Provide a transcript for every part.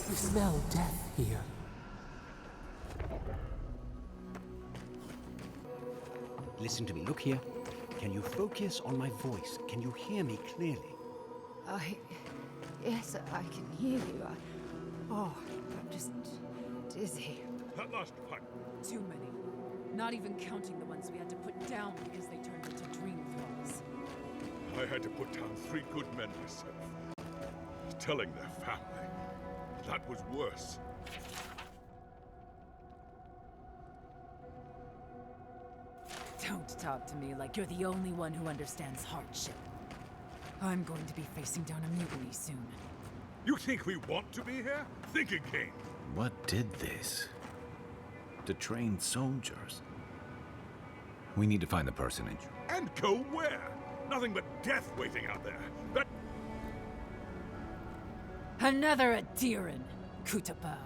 I smell death here. Listen to me, look here. Can you focus on my voice? Can you hear me clearly? Yes, I can hear you. I'm just dizzy. That last one. Too many. Not even counting the ones we had to put down because they turned into dream thralls. I had to put down 3 good men myself. Telling their family. That was worse. Don't talk to me like you're the only one who understands hardship. I'm going to be facing down a mutiny soon. You think we want to be here? Think again. What did this? To train soldiers. We need to find the personage. And go where? Nothing but death waiting out there. That... Another Adiran, Kutapau.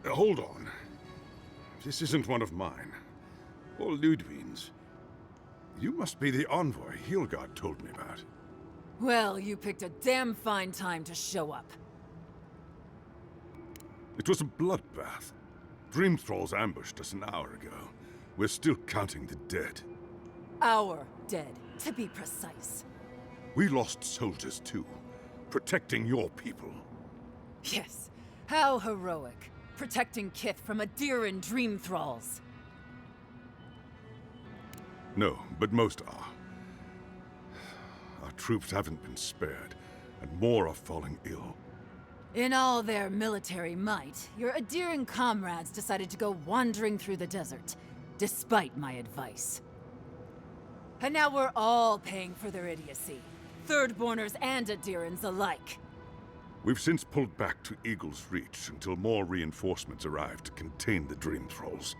Hold on. This isn't one of mine. Or Ludwine's. You must be the envoy Hilgard told me about. Well, you picked a damn fine time to show up. It was a bloodbath. Dream Thralls ambushed us an hour ago. We're still counting the dead. Our dead, to be precise. We lost soldiers too, protecting your people. Yes, how heroic. Protecting Kith from Adiran dream thralls. No, but most are. Our troops haven't been spared, and more are falling ill. In all their military might, your Adiran comrades decided to go wandering through the desert, despite my advice. And now we're all paying for their idiocy. Thirdborners and Adirans alike. We've since pulled back to Eagle's Reach until more reinforcements arrive to contain the Dream Thralls.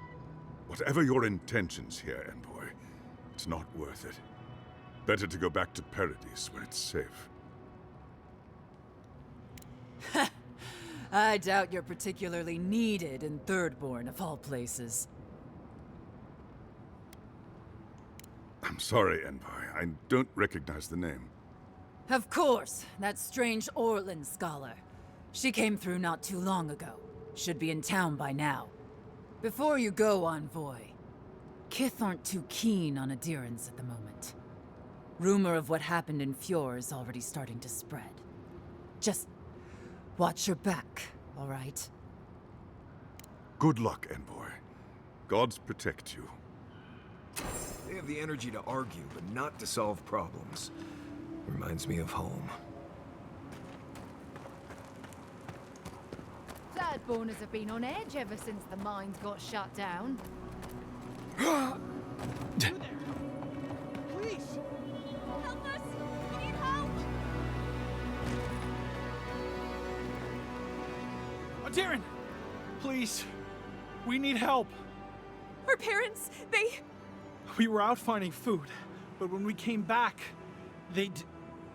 Whatever your intentions here, Envoy, it's not worth it. Better to go back to Paradise where it's safe. I doubt you're particularly needed in Thirdborn, of all places. I'm sorry, Envoy. I don't recognize the name. Of course, that strange Orlin scholar. She came through not too long ago. Should be in town by now. Before you go, Envoy, Kith aren't too keen on Adirans at the moment. Rumor of what happened in Fjord is already starting to spread. Just watch your back, all right? Good luck, Envoy. Gods protect you. They have the energy to argue, but not to solve problems. Reminds me of home. Thirdborners have been on edge ever since the mines got shut down. Please! Help us! We need help! Darren! Please! We need help! Her parents, they... We were out finding food, but when we came back, they'd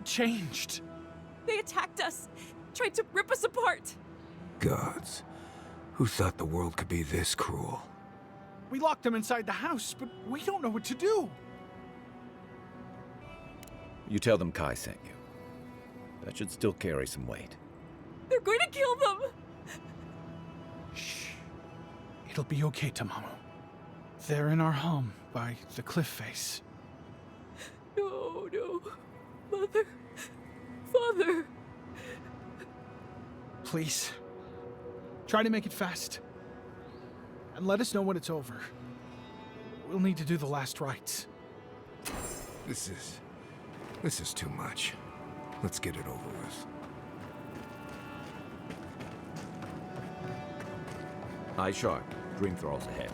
changed. They attacked us, tried to rip us apart. Gods. Who thought the world could be this cruel? We locked them inside the house, but we don't know what to do. You tell them Kai sent you. That should still carry some weight. They're going to kill them! Shh. It'll be okay, Tamamu. They're in our home by the cliff face. No, no. Mother. Father. Please. Try to make it fast. And let us know when it's over. We'll need to do the last rites. This is too much. Let's get it over with. Eye sharp. Dream Thralls ahead.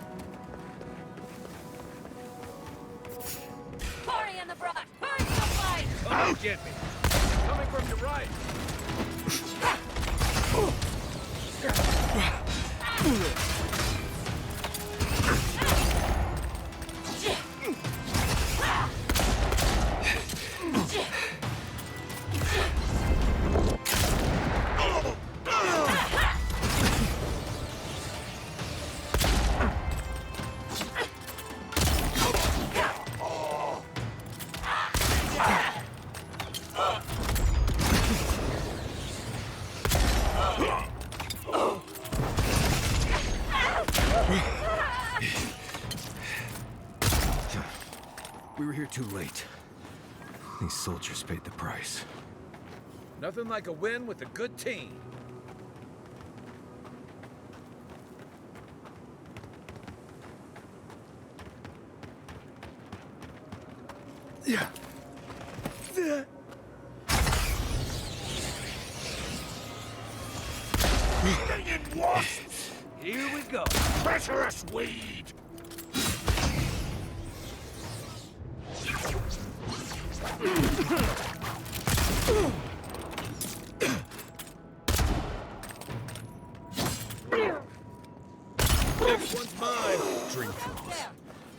Hurry in the brush! Hurry in the fight! Oh, get me! Coming from your right! too late. These soldiers paid the price. Nothing like a win with a good team. Yeah. Stinging wasps! Here we go. Treacherous weed! Next one's mine. Drink trolls.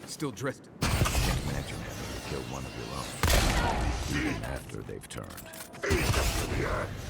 Still dressed. Can't imagine having to kill one of your own. Even after they've turned. Feed them to the earth!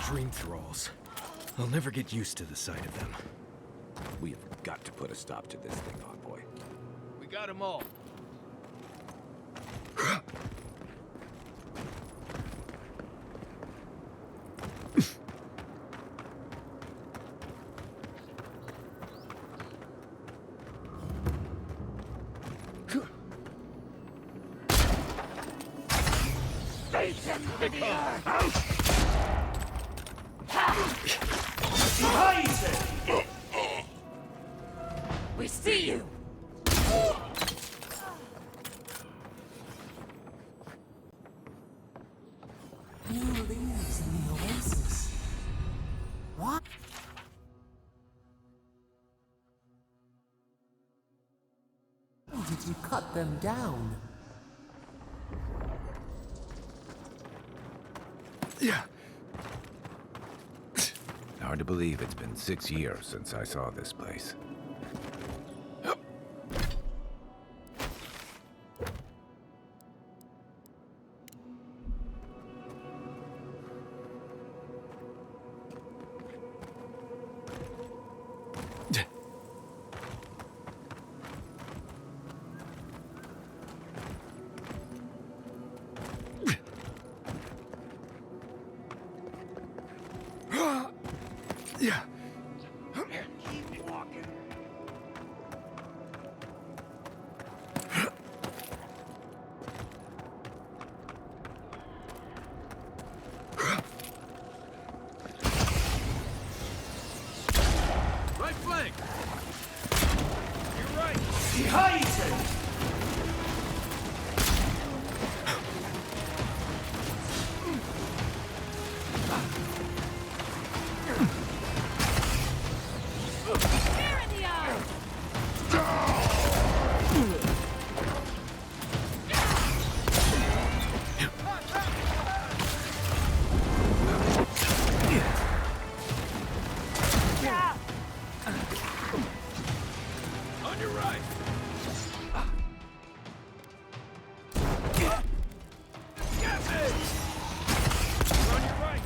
Dream thralls. I'll never get used to the sight of them. We have got to put a stop to this thing, Envoy. We got them all. We see you! New leaves in the oasis. What? How did you cut them down? Yeah. Hard to believe it's been 6 years since I saw this place. Yeah. Keep walking. Right flank. You're right. On your right. Get it. On your right.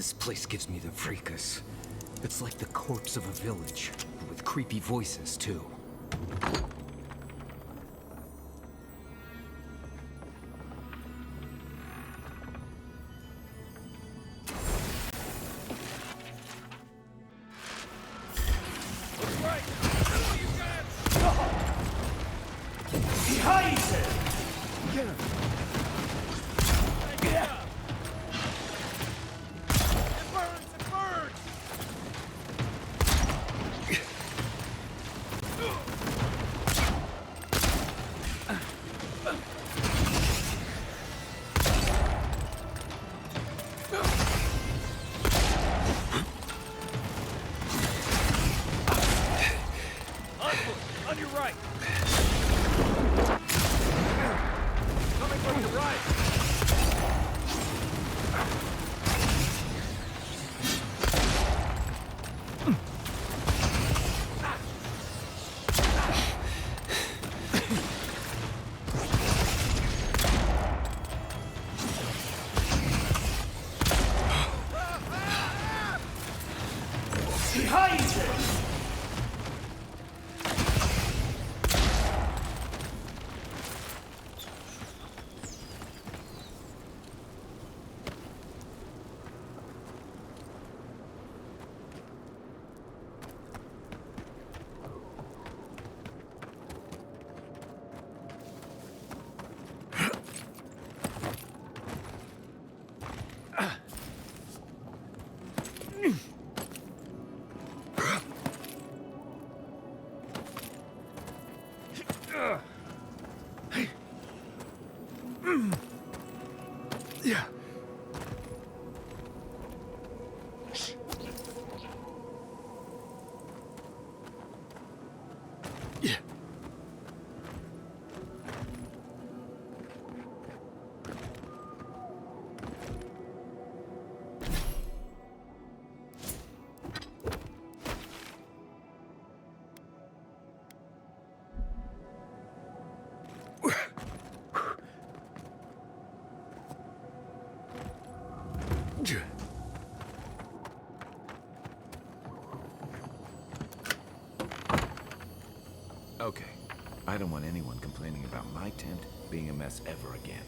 This place gives me the fracas. It's like the corpse of a village, with creepy voices, too. On your right! Coming from your right! Behind him! Yeah. Yeah. Okay. I don't want anyone complaining about my tent being a mess ever again.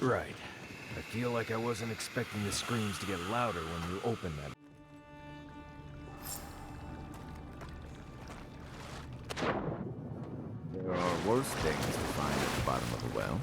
Right. I feel like I wasn't expecting the screams to get louder when you opened that. There are worse things to find at the bottom of the well.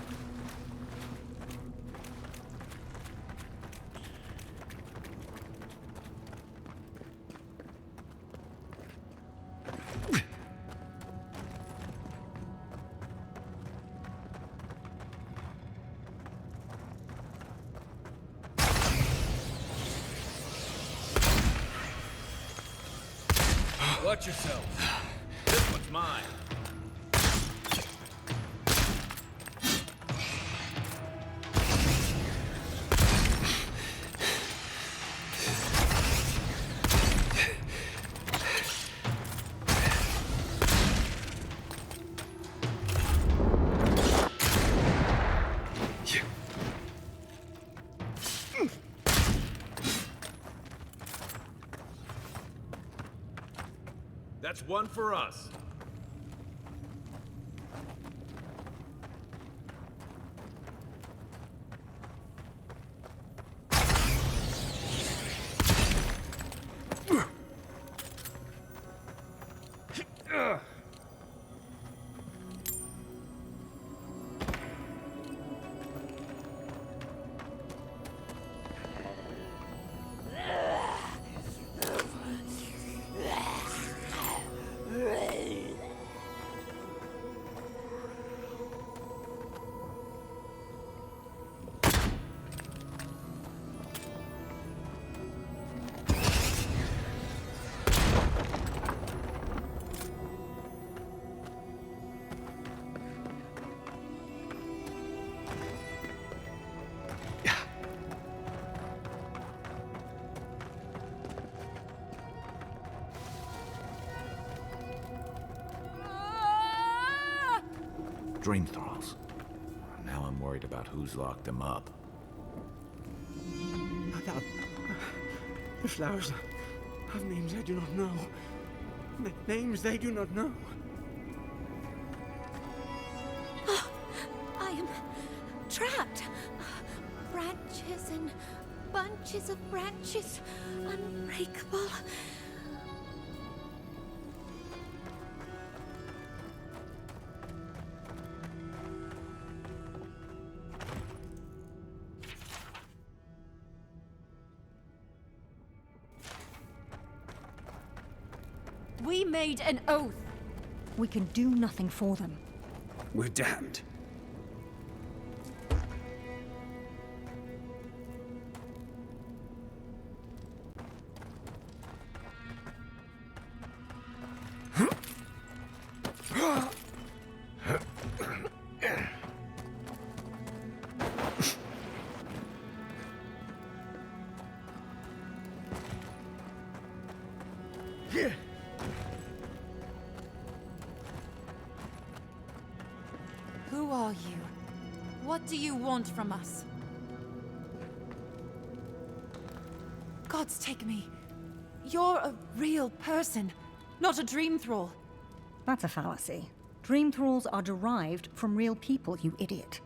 Watch yourself. This one's mine. That's one for us. Dream thralls. Now I'm worried about who's locked them up. The flowers have names I do not know. Names they do not know. Oh, I am trapped. Branches and bunches of branches, unbreakable. We made an oath. We can do nothing for them. We're damned. Who are you? What do you want from us? Gods take me. You're a real person, not a dream thrall. That's a fallacy. Dream thralls are derived from real people, you idiot.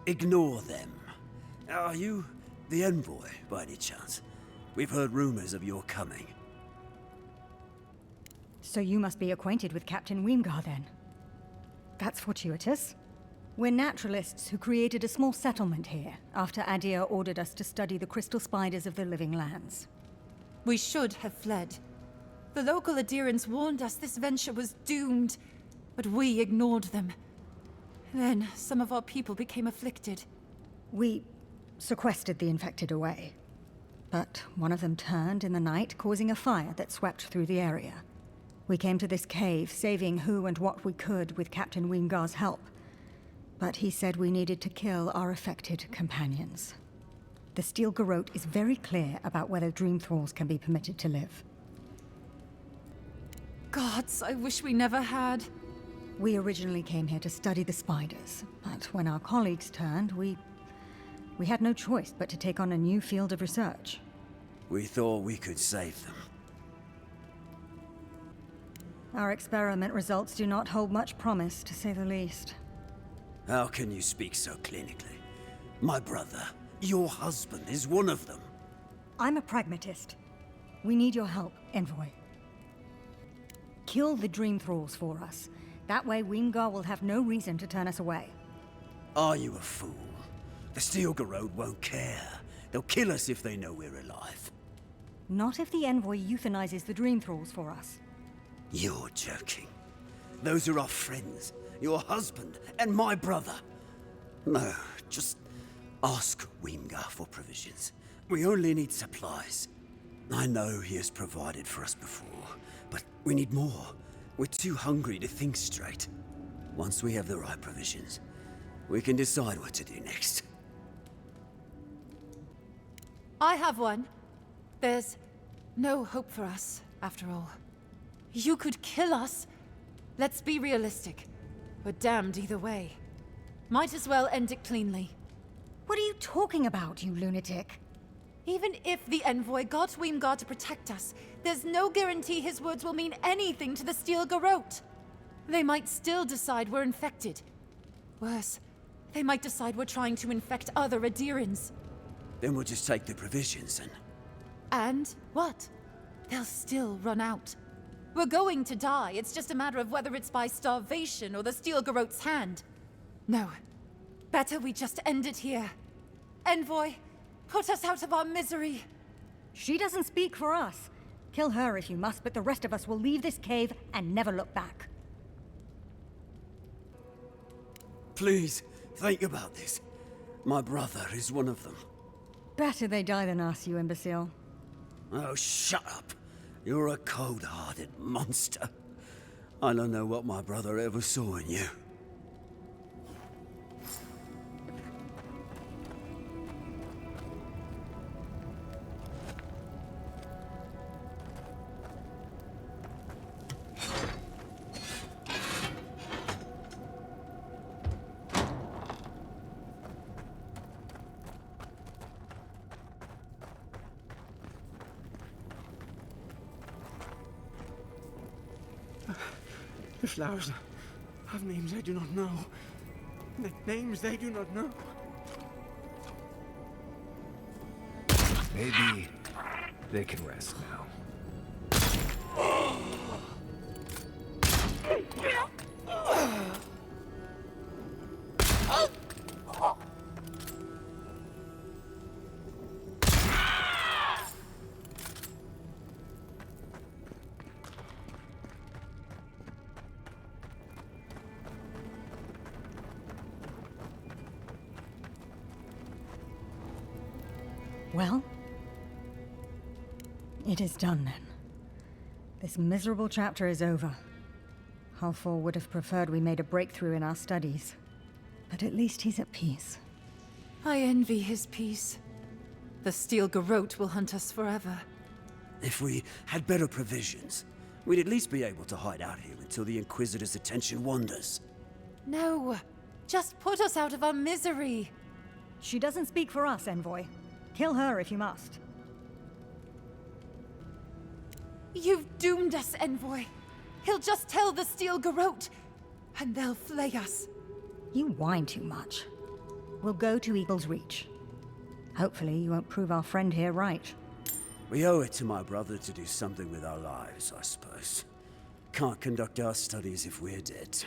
Ignore them. Are you the envoy, by any chance? We've heard rumors of your coming. So you must be acquainted with Captain Weemgar, then. That's fortuitous. We're naturalists who created a small settlement here after Adir ordered us to study the crystal spiders of the living lands. We should have fled. The local adherents warned us this venture was doomed, but we ignored them. Then some of our people became afflicted. We sequestered the infected away. But one of them turned in the night, causing a fire that swept through the area. We came to this cave, saving who and what we could with Captain Weemgar's help. But he said we needed to kill our affected companions. The Steel Garrote is very clear about whether dream thralls can be permitted to live. Gods, I wish we never had. We originally came here to study the spiders, but when our colleagues turned, we had no choice but to take on a new field of research. We thought we could save them. Our experiment results do not hold much promise, to say the least. How can you speak so clinically? My brother, your husband, is one of them. I'm a pragmatist. We need your help, Envoy. Kill the Dream Thralls for us. That way Weemgar will have no reason to turn us away. Are you a fool? The Steel Garrote won't care. They'll kill us if they know we're alive. Not if the Envoy euthanizes the Dream Thralls for us. You're joking. Those are our friends. Your husband and my brother. No, just ask Weemgar for provisions. We only need supplies. I know he has provided for us before, but we need more. We're too hungry to think straight. Once we have the right provisions, we can decide what to do next. I have one. There's no hope for us, after all. You could kill us. Let's be realistic. We're damned either way. Might as well end it cleanly. What are you talking about, you lunatic? Even if the envoy got Weemgar to protect us, there's no guarantee his words will mean anything to the Steel Garrote. They might still decide we're infected. Worse, they might decide we're trying to infect other Adirans. Then we'll just take the provisions and... And what? They'll still run out. We're going to die. It's just a matter of whether it's by starvation or the Steel Garrote's hand. No. Better we just end it here. Envoy, put us out of our misery. She doesn't speak for us. Kill her if you must, but the rest of us will leave this cave and never look back. Please, think about this. My brother is one of them. Better they die than us, you imbecile. Oh, shut up. You're a cold-hearted monster. I don't know what my brother ever saw in you. The flowers have names I do not know. Names they do not know. Maybe they can rest now. Well, it is done then. This miserable chapter is over. Halfor would have preferred we made a breakthrough in our studies, but at least he's at peace. I envy his peace. The Steel Garrote will hunt us forever. If we had better provisions, we'd at least be able to hide out here until the Inquisitor's attention wanders. No, just put us out of our misery. She doesn't speak for us, Envoy. Kill her if you must. You've doomed us, Envoy. He'll just tell the Steel Garrote, and they'll flay us. You whine too much. We'll go to Eagle's Reach. Hopefully you won't prove our friend here right. We owe it to my brother to do something with our lives, I suppose. Can't conduct our studies if we're dead.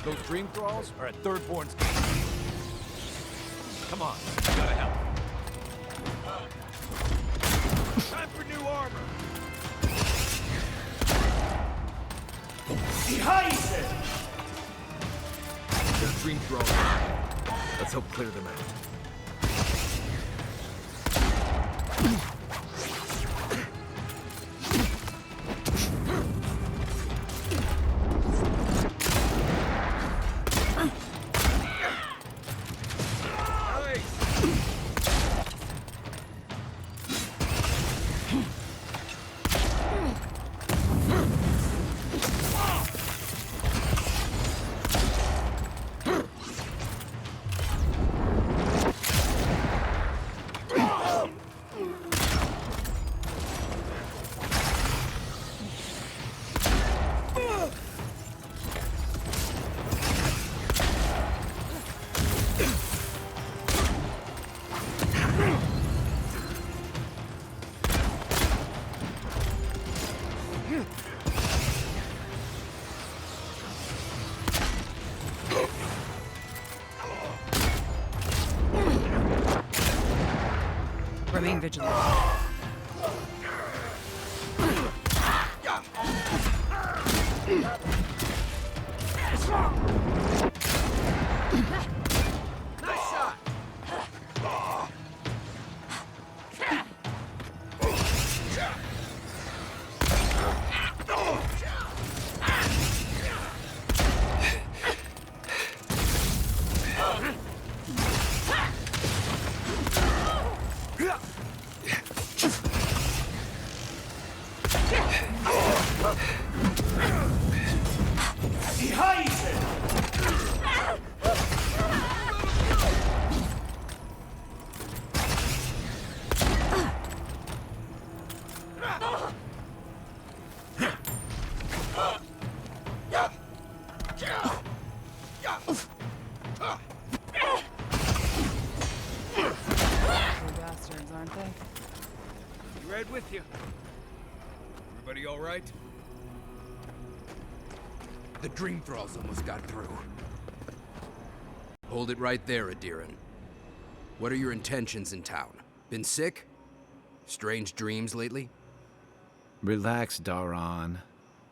Those dream thralls are at Thirdborn's gate. Come on, gotta help. Time for new armor. Behind him! Those dream thralls. Let's help clear them out. Remain vigilant. Nice shot! Bastards, aren't they? Be right with you. Everybody all right? The Dream Thralls almost got through. Hold it right there, Adiran. What are your intentions in town? Been sick? Strange dreams lately? Relax, Daran.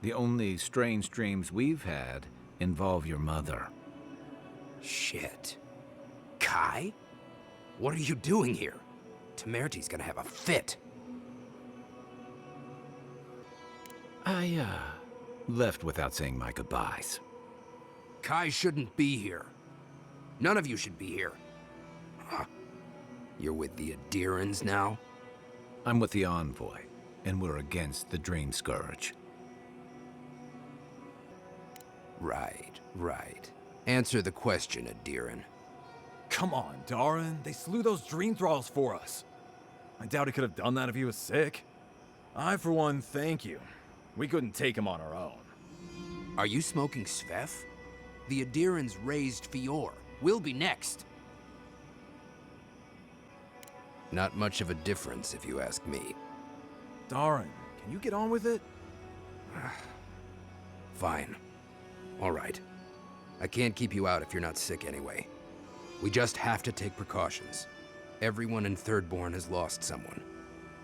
The only strange dreams we've had involve your mother. Shit. Kai? What are you doing here? Temerty's gonna have a fit. I, left without saying my goodbyes. Kai shouldn't be here. None of you should be here. Huh. You're with the Adirans now? I'm with the Envoy, and we're against the Dream Scourge. Right. Answer the question, Adiran. Come on, Daran. They slew those Dream Thralls for us. I doubt he could have done that if he was sick. I, for one, thank you. We couldn't take him on our own. Are you smoking Svef? The Adirans raised Fior. We'll be next. Not much of a difference, if you ask me. Daran, can you get on with it? Fine. All right. I can't keep you out if you're not sick anyway. We just have to take precautions. Everyone in Thirdborn has lost someone.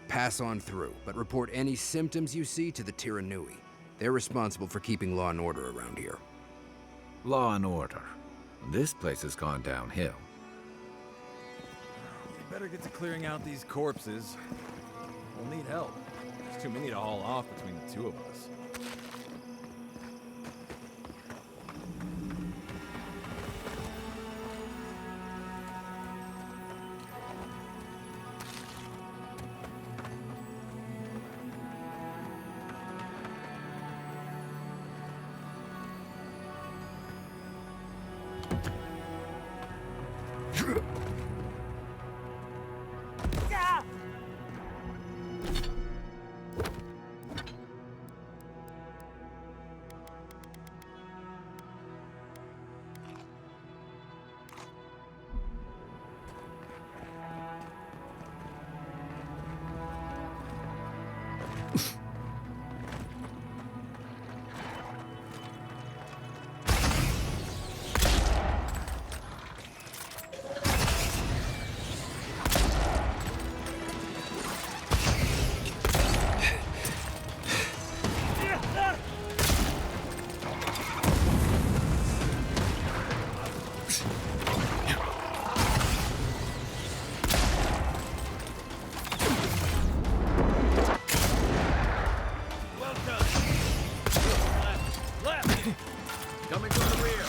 Pass on through, but report any symptoms you see to the Tiranui. They're responsible for keeping law and order around here. Law and order. This place has gone downhill. We better get to clearing out these corpses. We'll need help. There's too many to haul off between the two of us. Coming from the rear.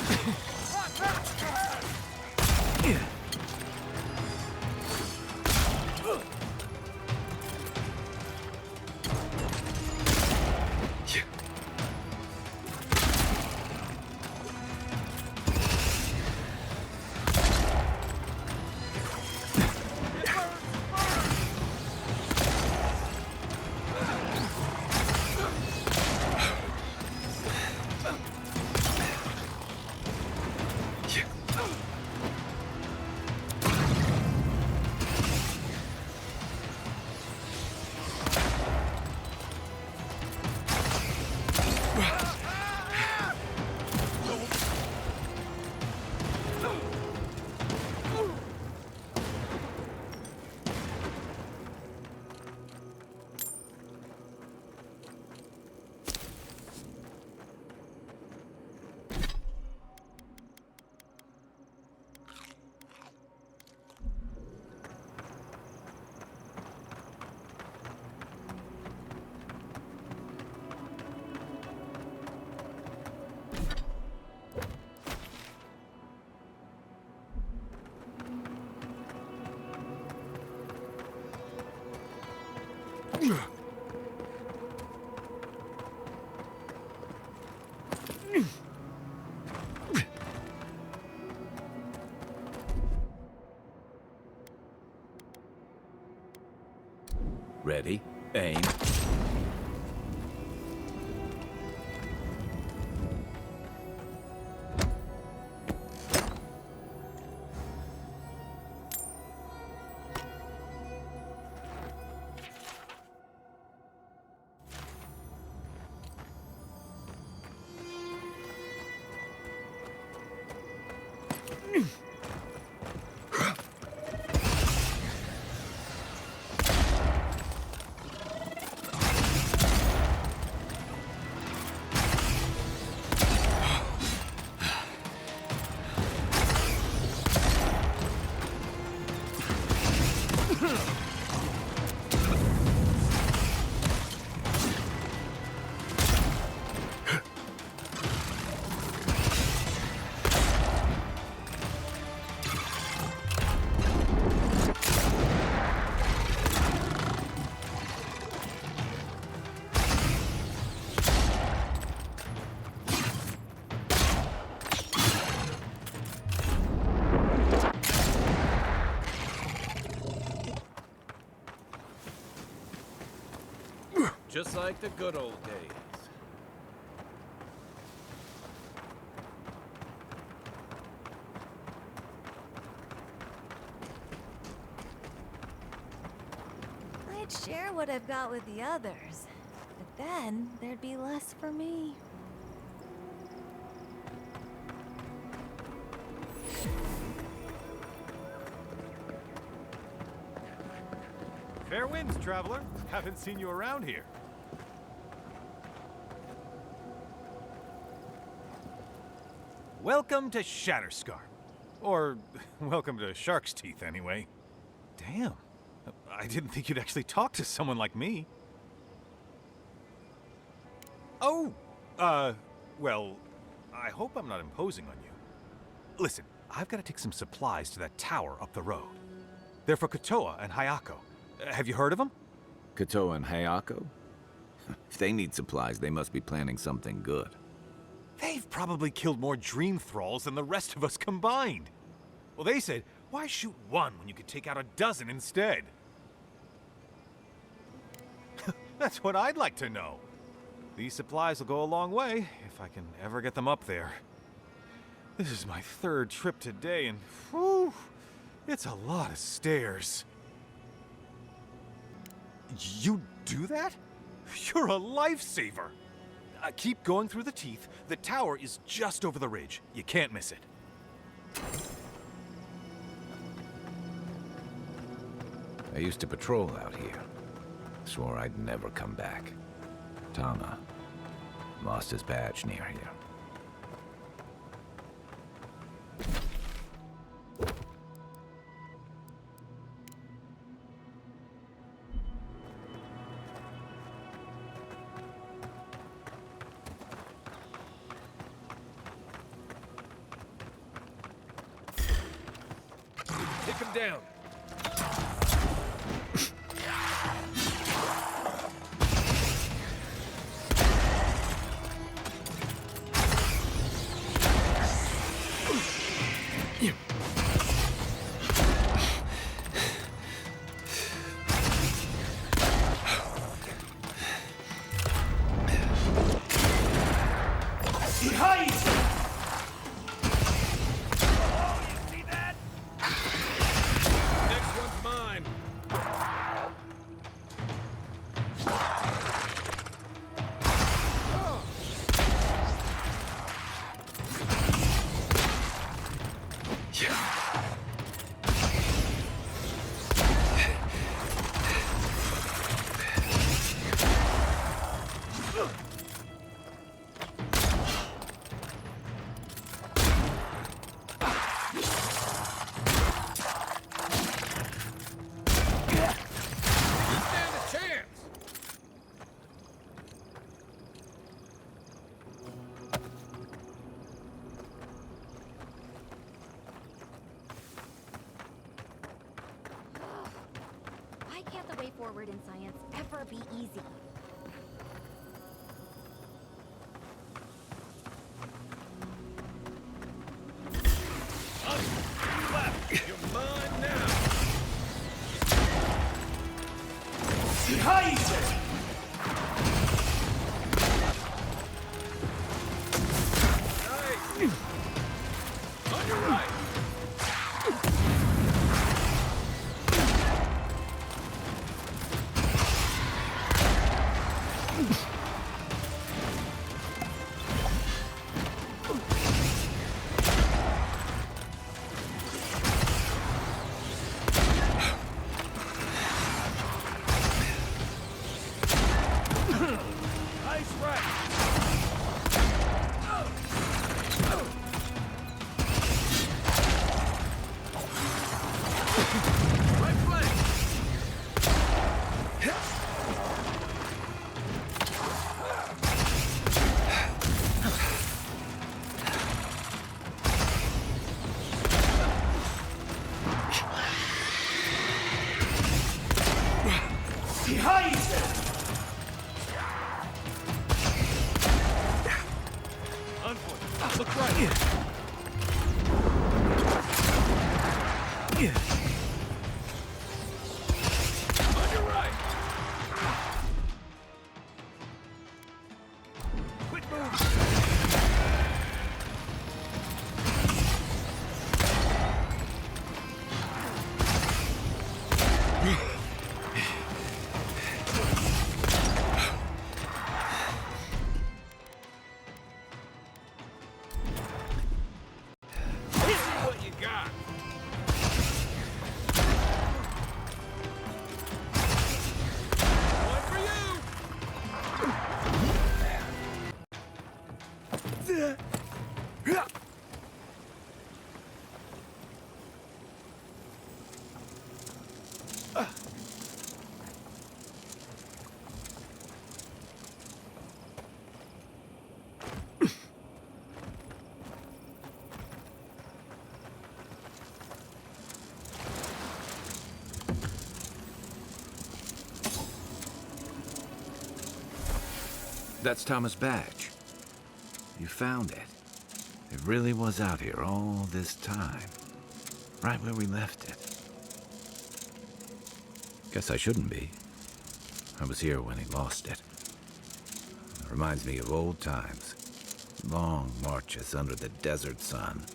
Ready, aim. Just like the good old days. I'd share what I've got with the others, but then there'd be less for me. Fair winds, traveler. Haven't seen you around here. Welcome to Shatterscar. Or, welcome to Shark's Teeth, anyway. Damn. I didn't think you'd actually talk to someone like me. Oh! Well, I hope I'm not imposing on you. Listen, I've got to take some supplies to that tower up the road. They're for Kotoa and Hayako. Have you heard of them? Kotoa and Hayako? If they need supplies, they must be planning something good. They've probably killed more dream thralls than the rest of us combined. Well, they said, why shoot one when you could take out a dozen instead? That's what I'd like to know. These supplies will go a long way, if I can ever get them up there. This is my third trip today, and whew, it's a lot of stairs. You do that? You're a lifesaver! Keep going through the teeth. The tower is just over the ridge. You can't miss it. I used to patrol out here. Swore I'd never come back. Tana lost his badge near here. Take him down. Why can't the way forward in science ever be easy? Look right. On your right. Quit moving. That's Thomas' badge. You found it. It really was out here all this time. Right where we left it. Guess I shouldn't be. I was here when he lost it. It reminds me of old times. Long marches under the desert sun.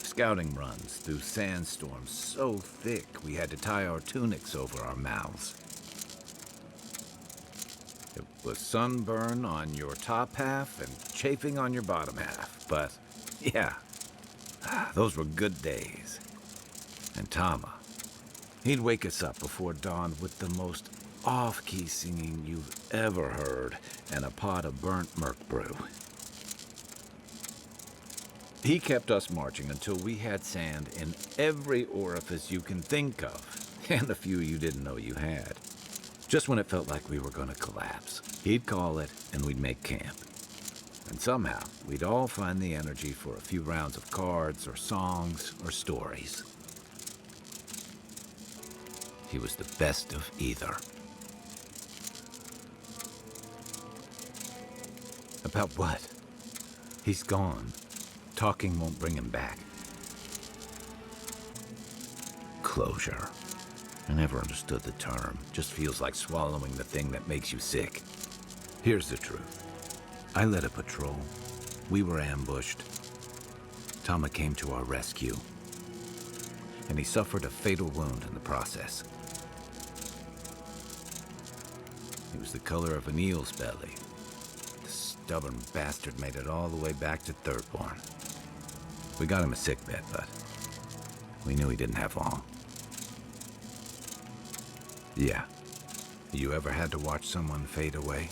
Scouting runs through sandstorms so thick we had to tie our tunics over our mouths. It was sunburn on your top half and chafing on your bottom half. But, yeah, those were good days. And Tama, he'd wake us up before dawn with the most off-key singing you've ever heard and a pot of burnt merc brew. He kept us marching until we had sand in every orifice you can think of, and a few you didn't know you had. Just when it felt like we were gonna collapse, he'd call it and we'd make camp. And somehow, we'd all find the energy for a few rounds of cards or songs or stories. He was the best of either. About what? He's gone. Talking won't bring him back. Closure. I never understood the term. Just feels like swallowing the thing that makes you sick. Here's the truth. I led a patrol. We were ambushed. Tama came to our rescue. And he suffered a fatal wound in the process. He was the color of an eel's belly. The stubborn bastard made it all the way back to Thirdborn. We got him a sickbed, but we knew he didn't have long. Yeah. You ever had to watch someone fade away?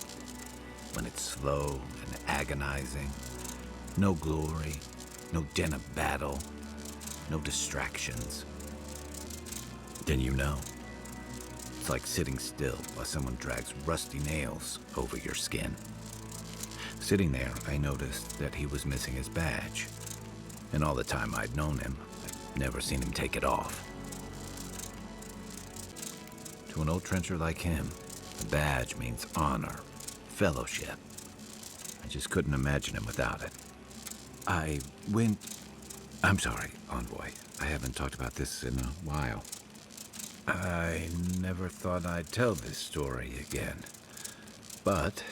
When it's slow and agonizing. No glory, no din of battle, no distractions. Then you know. It's like sitting still while someone drags rusty nails over your skin. Sitting there, I noticed that he was missing his badge. And all the time I'd known him, I'd never seen him take it off. To an old trencher like him, a badge means honor, fellowship. I just couldn't imagine him without it. I'm sorry, Envoy. I haven't talked about this in a while. I never thought I'd tell this story again. But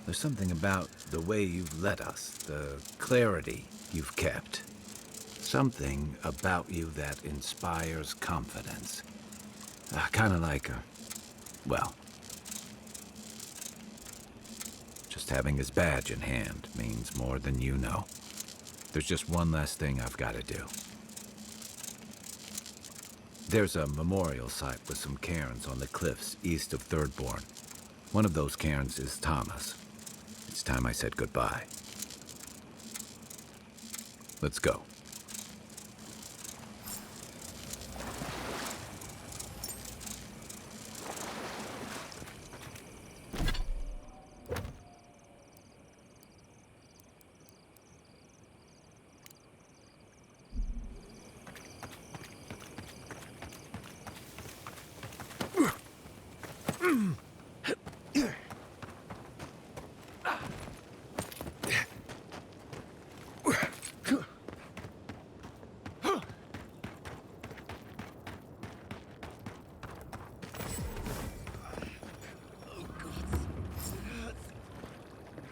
there's something about the way you've led us, the clarity you've kept. Something about you that inspires confidence. Kind of like just having his badge in hand means more than you know. There's just one last thing I've got to do. There's a memorial site with some cairns on the cliffs east of Thirdborn. One of those cairns is Tama's. time I said goodbye. Let's go.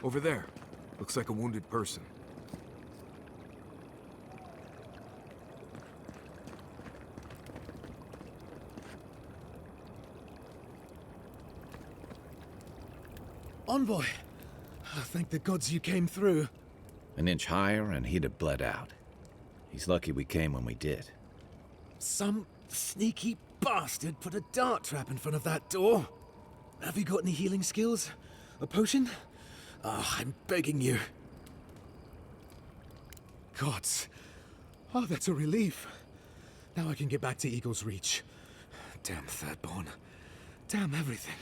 Over there. Looks like a wounded person. Envoy! Oh, thank the gods you came through. An inch higher and he'd have bled out. He's lucky we came when we did. Some sneaky bastard put a dart trap in front of that door. Have you got any healing skills? A potion? Oh, I'm begging you. Gods. Oh, that's a relief. Now I can get back to Eagle's Reach. Damn Thirdborn. Damn everything.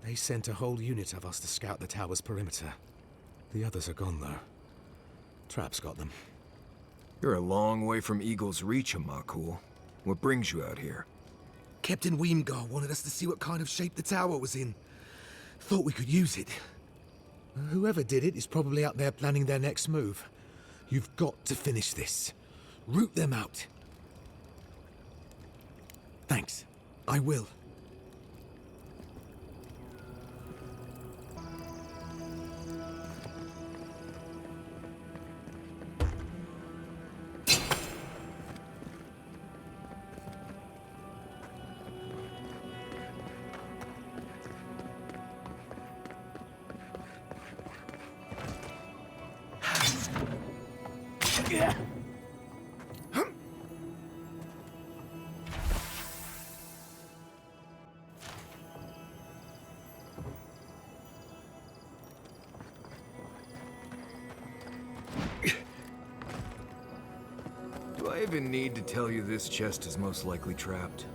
They sent a whole unit of us to scout the tower's perimeter. The others are gone, though. Trap's got them. You're a long way from Eagle's Reach, Amakul. What brings you out here? Captain Weemgar wanted us to see what kind of shape the tower was in. Thought we could use it. Whoever did it is probably out there planning their next move. You've got to finish this. Root them out. Thanks. I will. Do I even need to tell you this chest is most likely trapped?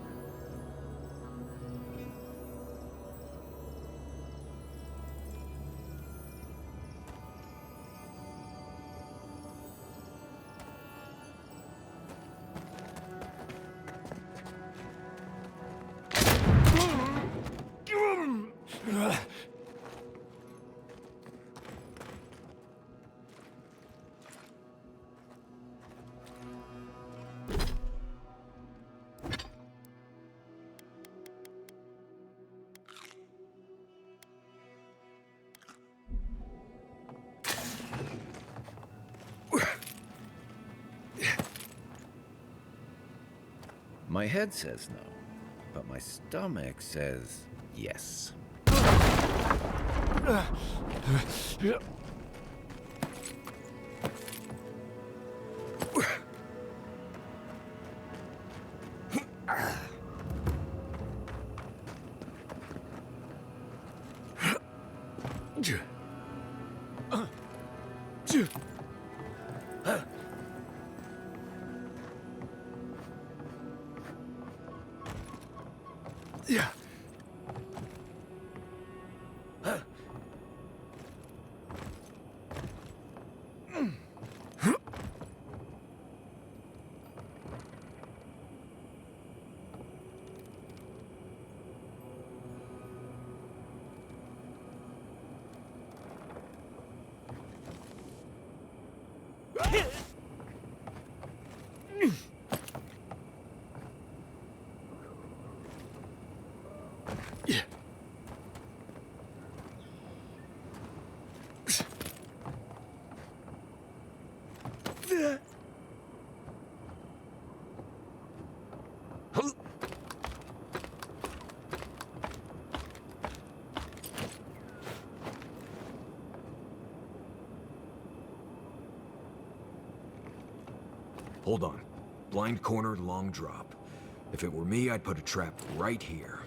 My head says no, but my stomach says yes. Yeah. Hold on. Blind corner, long drop. If it were me, I'd put a trap right here.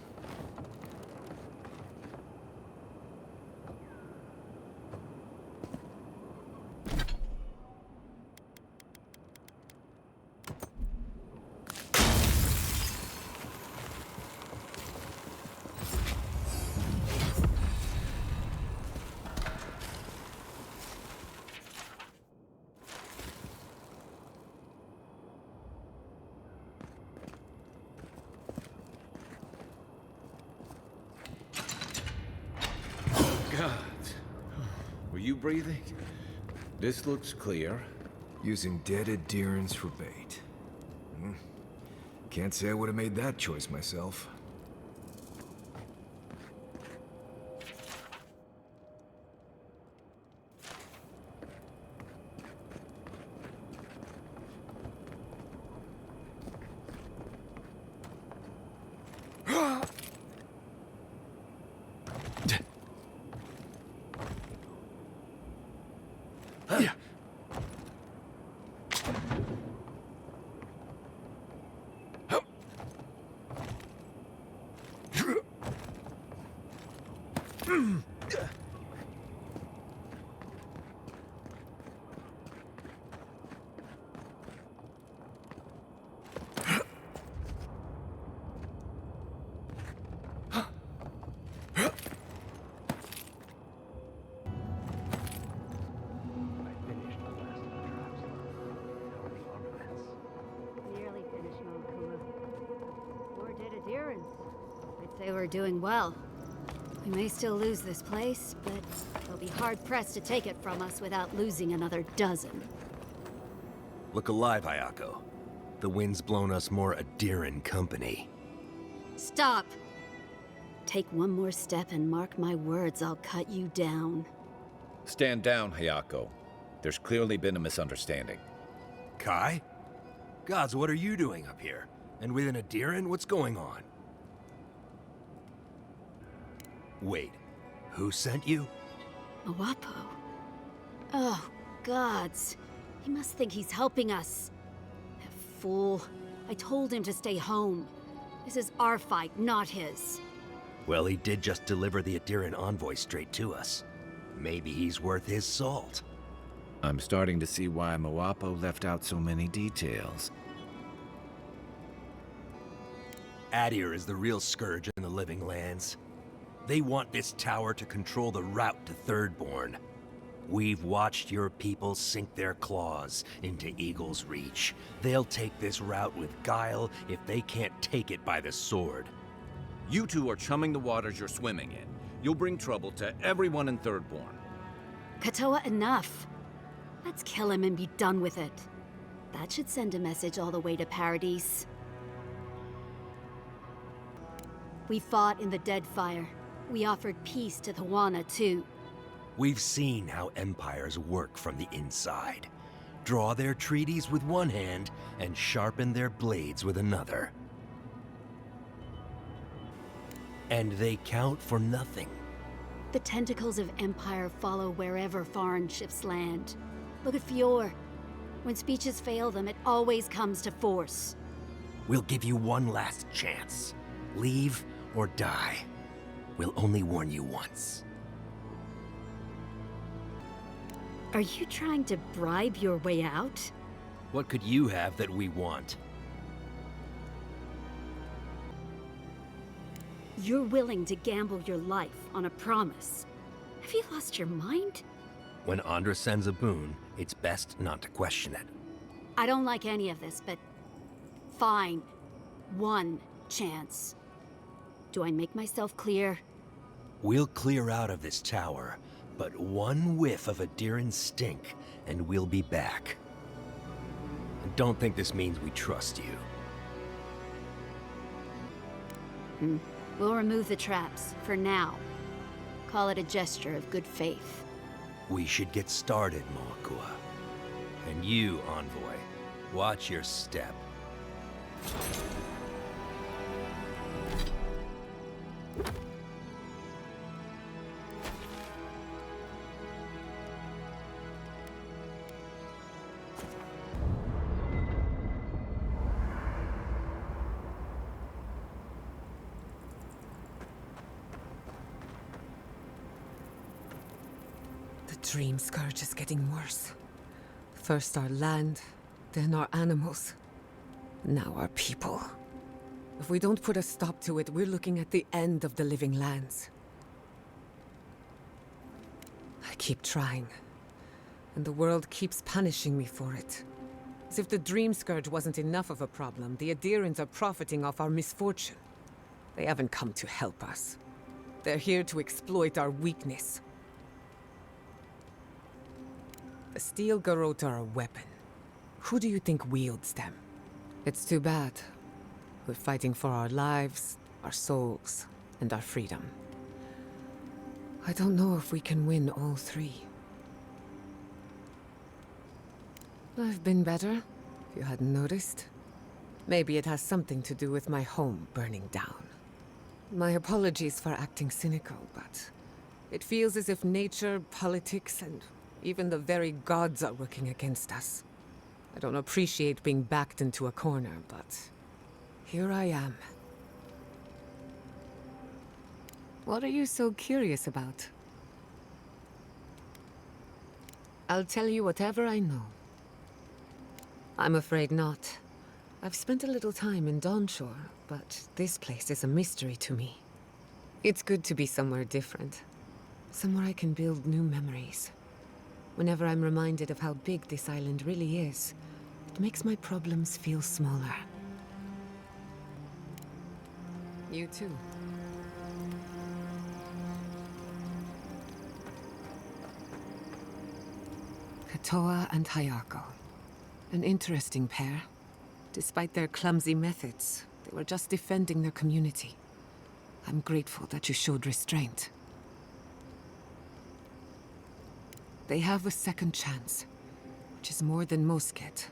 God. Were you breathing? This looks clear. Using dead adherents for bait. Can't say I would have made that choice myself. Nearly finished, Malakua. More dead adherents. I'd say we're doing well. We may still lose this place, but they'll be hard-pressed to take it from us without losing another dozen. Look alive, Ayako. The wind's blown us more Adiran company. Stop! Take one more step and mark my words, I'll cut you down. Stand down, Hayako. There's clearly been a misunderstanding. Kai? Gods, what are you doing up here? And with an Adiran, what's going on? Wait, who sent you? Mawapo. Oh, gods. He must think he's helping us. That fool. I told him to stay home. This is our fight, not his. Well, he did just deliver the Adiran envoy straight to us. Maybe he's worth his salt. I'm starting to see why Mawapo left out so many details. Adir is the real scourge in the living lands. They want this tower to control the route to Thirdborn. We've watched your people sink their claws into Eagle's Reach. They'll take this route with guile if they can't take it by the sword. You two are chumming the waters you're swimming in. You'll bring trouble to everyone in Thirdborn. Katoa, enough. Let's kill him and be done with it. That should send a message all the way to Paradise. We fought in the Deadfire. We offered peace to the Wana, too. We've seen how empires work from the inside. Draw their treaties with one hand and sharpen their blades with another. And they count for nothing. The tentacles of Empire follow wherever foreign ships land. Look at Fior. When speeches fail them, it always comes to force. We'll give you one last chance. Leave or die. We'll only warn you once. Are you trying to bribe your way out? What could you have that we want? You're willing to gamble your life on a promise. Have you lost your mind? When Andra sends a boon, it's best not to question it. I don't like any of this, but fine. One chance. Do I make myself clear? We'll clear out of this tower, but one whiff of Adiran stink, and we'll be back. And don't think this means we trust you. We'll remove the traps, for now. Call it a gesture of good faith. We should get started, Moakua. And you, Envoy, watch your step. The dream scourge is getting worse. First our land, then our animals. Now our people. If we don't put a stop to it, we're looking at the end of the living lands. I keep trying, and the world keeps punishing me for it. As if the dream scourge wasn't enough of a problem, the Adirans are profiting off our misfortune. They haven't come to help us. They're here to exploit our weakness. The steel garrote are a weapon. Who do you think wields them? It's too bad. We're fighting for our lives, our souls, and our freedom. I don't know if we can win all three. I've been better, if you hadn't noticed. Maybe it has something to do with my home burning down. My apologies for acting cynical, but it feels as if nature, politics, and even the very gods are working against us. I don't appreciate being backed into a corner, but here I am. What are you so curious about? I'll tell you whatever I know. I'm afraid not. I've spent a little time in Dawnshore, but this place is a mystery to me. It's good to be somewhere different. Somewhere I can build new memories. Whenever I'm reminded of how big this island really is, it makes my problems feel smaller. You too. Katoa and Hayako. An interesting pair. Despite their clumsy methods, they were just defending their community. I'm grateful that you showed restraint. They have a second chance, which is more than most get.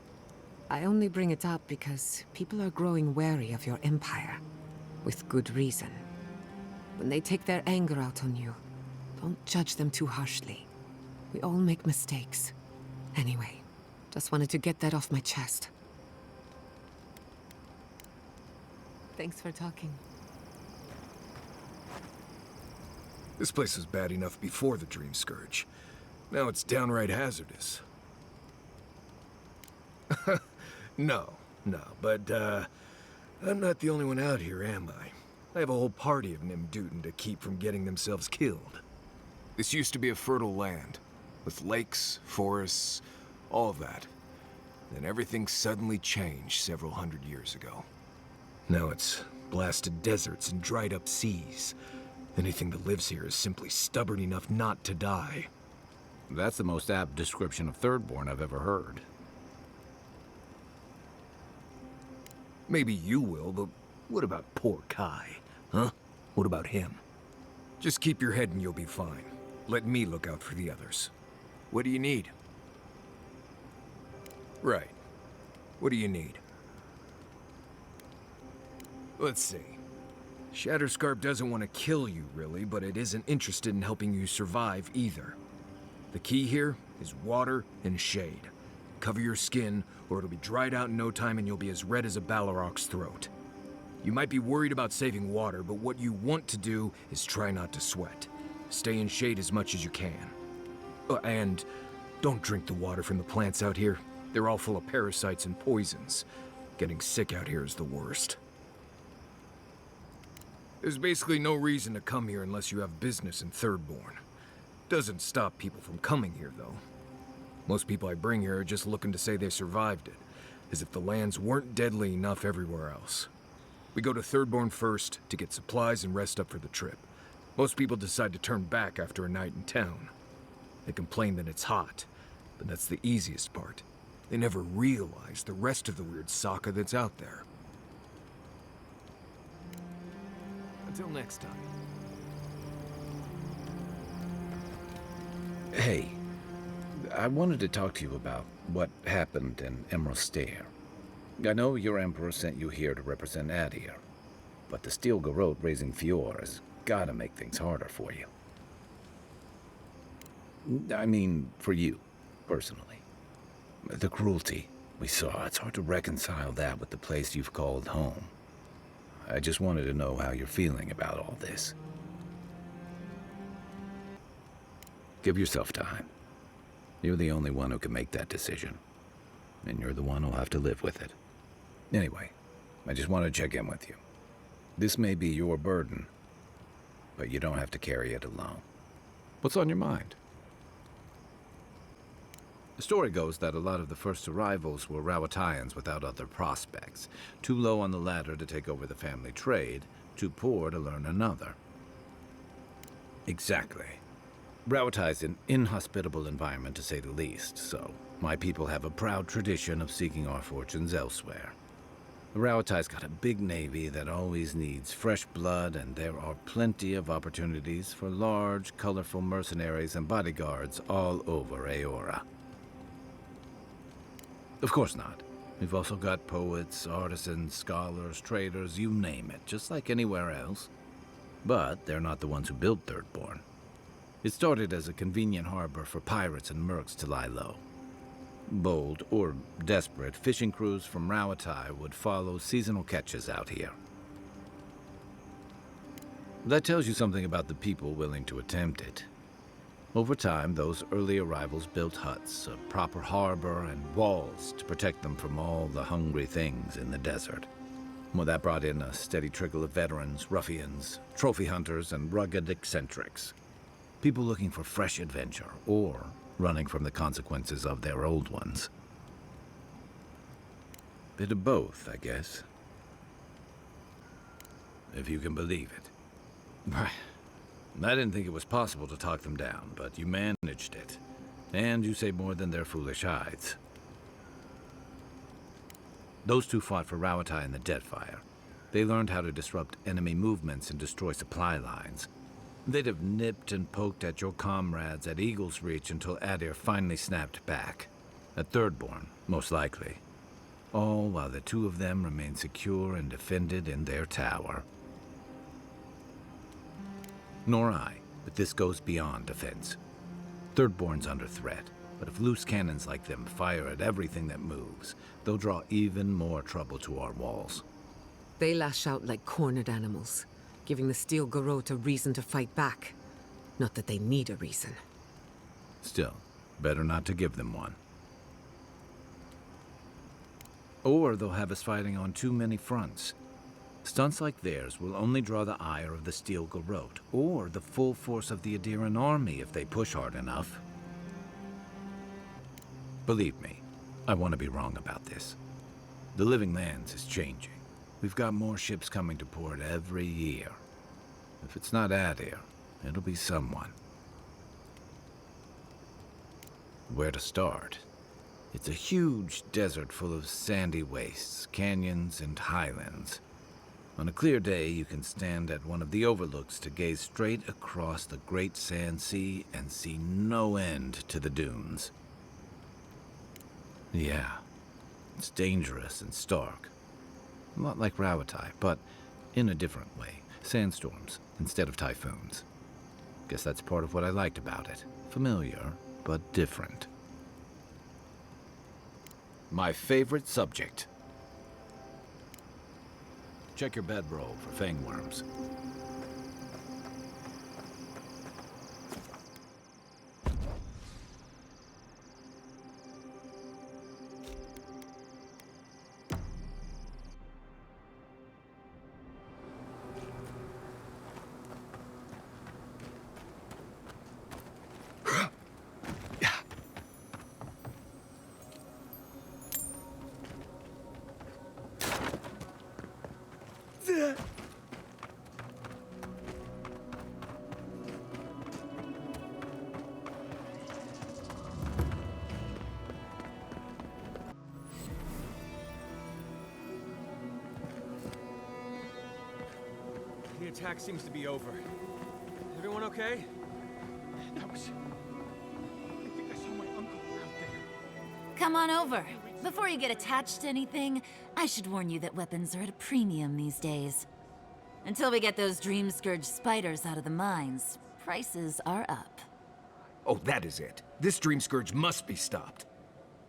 I only bring it up because people are growing wary of your empire, with good reason. When they take their anger out on you, don't judge them too harshly. We all make mistakes. Anyway, just wanted to get that off my chest. Thanks for talking. This place was bad enough before the Dream Scourge. Now it's downright hazardous. No, but I'm not the only one out here, am I? I have a whole party of Nimdutin to keep from getting themselves killed. This used to be a fertile land, with lakes, forests, all of that. Then everything suddenly changed several hundred years ago. Now it's blasted deserts and dried up seas. Anything that lives here is simply stubborn enough not to die. That's the most apt description of Thirdborn I've ever heard. Maybe you will, but what about poor Kai? Huh? What about him? Just keep your head and you'll be fine. Let me look out for the others. What do you need? Right. What do you need? Let's see. Shatterscarp doesn't want to kill you, really, but it isn't interested in helping you survive either. The key here is water and shade. Cover your skin, or it'll be dried out in no time and you'll be as red as a Balrog's throat. You might be worried about saving water, but what you want to do is try not to sweat. Stay in shade as much as you can. And don't drink the water from the plants out here. They're all full of parasites and poisons. Getting sick out here is the worst. There's basically no reason to come here unless you have business in Thirdborn. Doesn't stop people from coming here, though. Most people I bring here are just looking to say they survived it, as if the lands weren't deadly enough everywhere else. We go to Thirdborn first to get supplies and rest up for the trip. Most people decide to turn back after a night in town. They complain that it's hot, but that's the easiest part. They never realize the rest of the weird Sokka that's out there. Until next time. Hey, I wanted to talk to you about what happened in Emerald Stair. I know your Emperor sent you here to represent Adir, but the Steel Garrote raising Fior has gotta make things harder for you. I mean, for you, personally. The cruelty we saw, it's hard to reconcile that with the place you've called home. I just wanted to know how you're feeling about all this. Give yourself time. You're the only one who can make that decision. And you're the one who'll have to live with it. Anyway, I just want to check in with you. This may be your burden, but you don't have to carry it alone. What's on your mind? The story goes that a lot of the first arrivals were Rawatayans without other prospects. Too low on the ladder to take over the family trade, too poor to learn another. Exactly. Rauatai's an inhospitable environment, to say the least, so my people have a proud tradition of seeking our fortunes elsewhere. Rauatai's got a big navy that always needs fresh blood, and there are plenty of opportunities for large, colorful mercenaries and bodyguards all over Aora. Of course not. We've also got poets, artisans, scholars, traders, you name it, just like anywhere else. But they're not the ones who built Thirdborn. It started as a convenient harbor for pirates and mercs to lie low. Bold, or desperate, fishing crews from Rauatai would follow seasonal catches out here. That tells you something about the people willing to attempt it. Over time, those early arrivals built huts, a proper harbor, and walls to protect them from all the hungry things in the desert. Well, that brought in a steady trickle of veterans, ruffians, trophy hunters, and rugged eccentrics. People looking for fresh adventure, or running from the consequences of their old ones. Bit of both, I guess. If you can believe it. I didn't think it was possible to talk them down, but you managed it. And you say more than their foolish hides. Those two fought for Rauatai in the Deadfire. They learned how to disrupt enemy movements and destroy supply lines. They'd have nipped and poked at your comrades at Eagle's Reach until Adir finally snapped back. At Thirdborn, most likely. All while the two of them remained secure and defended in their tower. Nor I, but this goes beyond defense. Thirdborn's under threat, but if loose cannons like them fire at everything that moves, they'll draw even more trouble to our walls. They lash out like cornered animals, giving the Steel Garrote a reason to fight back. Not that they need a reason. Still, better not to give them one. Or they'll have us fighting on too many fronts. Stunts like theirs will only draw the ire of the Steel Garrote, or the full force of the Adiran army if they push hard enough. Believe me, I want to be wrong about this. The Living Lands is changing. We've got more ships coming to port every year. If it's not Adir, it'll be someone. Where to start? It's a huge desert full of sandy wastes, canyons, and highlands. On a clear day, you can stand at one of the overlooks to gaze straight across the Great Sand Sea and see no end to the dunes. Yeah, it's dangerous and stark. A lot like Rauatai, but in a different way. Sandstorms instead of typhoons. Guess that's part of what I liked about it. Familiar, but different. My favorite subject. Check your bedroll for fangworms. The attack seems to be over. Everyone okay? That was... I think I saw my uncle out there. Come on over. Before you get attached to anything, I should warn you that weapons are at a premium these days. Until we get those Dream Scourge spiders out of the mines, prices are up. Oh, that is it. This Dream Scourge must be stopped.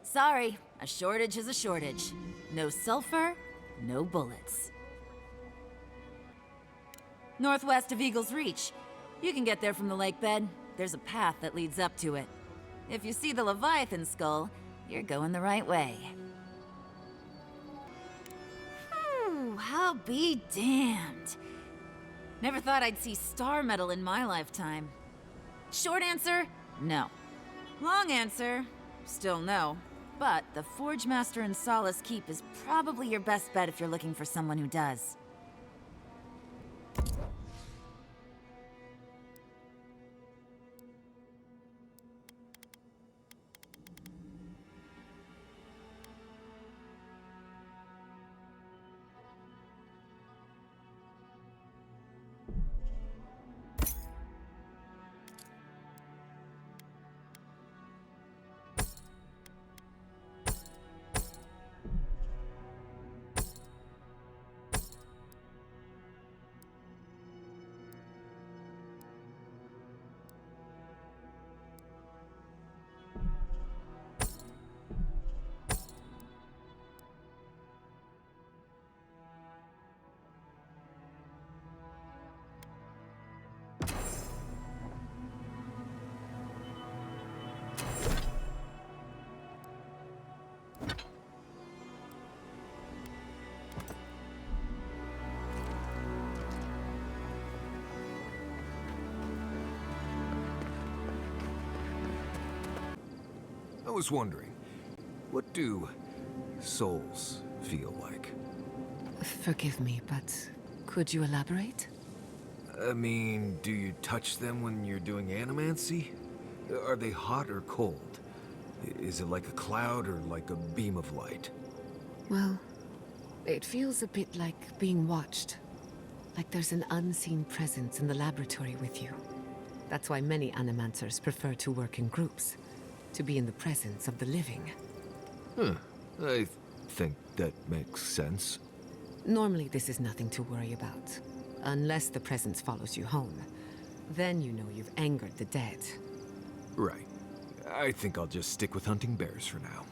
Sorry, a shortage is a shortage. No sulfur, no bullets. Northwest of Eagle's Reach. You can get there from the lake bed. There's a path that leads up to it. If you see the Leviathan skull, you're going the right way. I'll be damned. Never thought I'd see star metal in my lifetime. Short answer, no. Long answer, still no. But the Forge Master in Solace Keep is probably your best bet if you're looking for someone who does. was wondering, what do souls feel like? Forgive me, but could you elaborate? I mean, do you touch them when you're doing animancy? Are they hot or cold? Is it like a cloud or like a beam of light? Well, it feels a bit like being watched. Like there's an unseen presence in the laboratory with you. That's why many animancers prefer to work in groups, to be in the presence of the living. Huh. I think that makes sense. Normally this is nothing to worry about, unless the presence follows you home. Then you know you've angered the dead. Right. I think I'll just stick with hunting bears for now.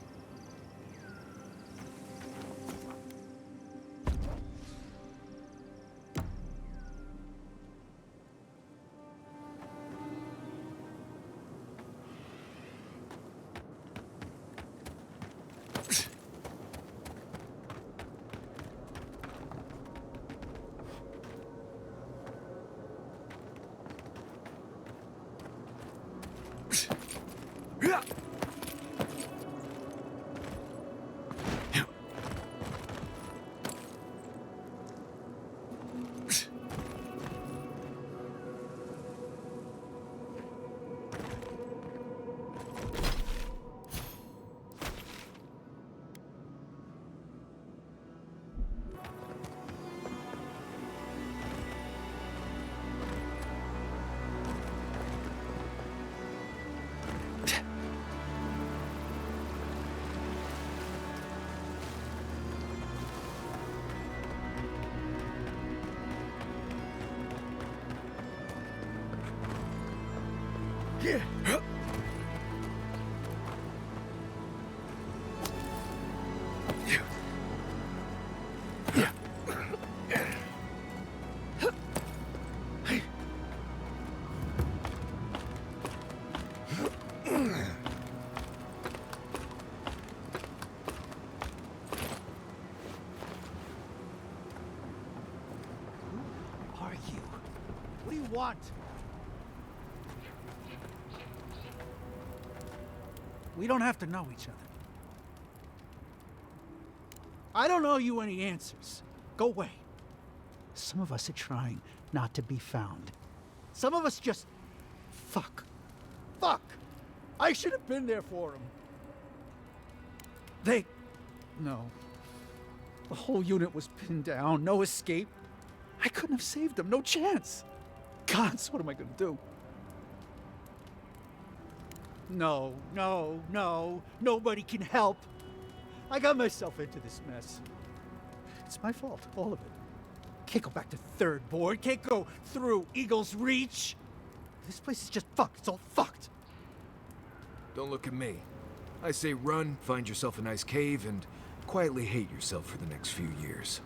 What do you want? We don't have to know each other. I don't owe you any answers. Go away. Some of us are trying not to be found. Some of us just... Fuck. Fuck! I should have been there for him. No. The whole unit was pinned down, no escape. I couldn't have saved him, no chance. Gods, what am I gonna do? No, nobody can help. I got myself into this mess. It's my fault, all of it. Can't go back to Thirdborn, can't go through Eagle's Reach. This place is just fucked, it's all fucked. Don't look at me. I say run, find yourself a nice cave, and quietly hate yourself for the next few years.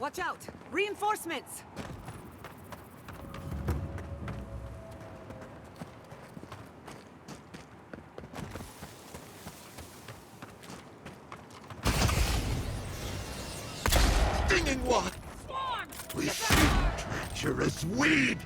Watch out! Reinforcements! Stinging what? We shoot, treacherous weed!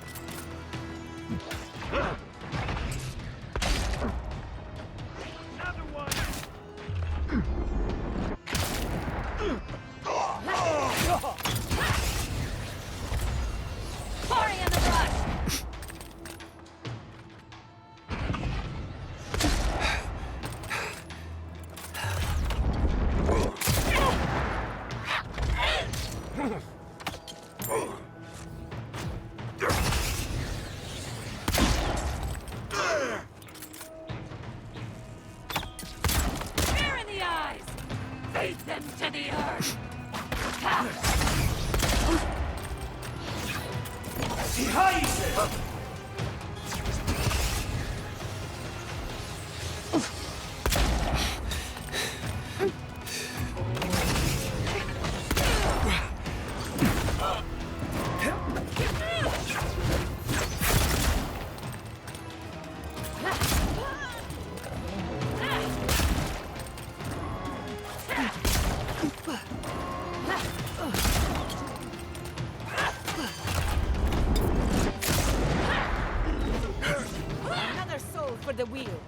over the wheel.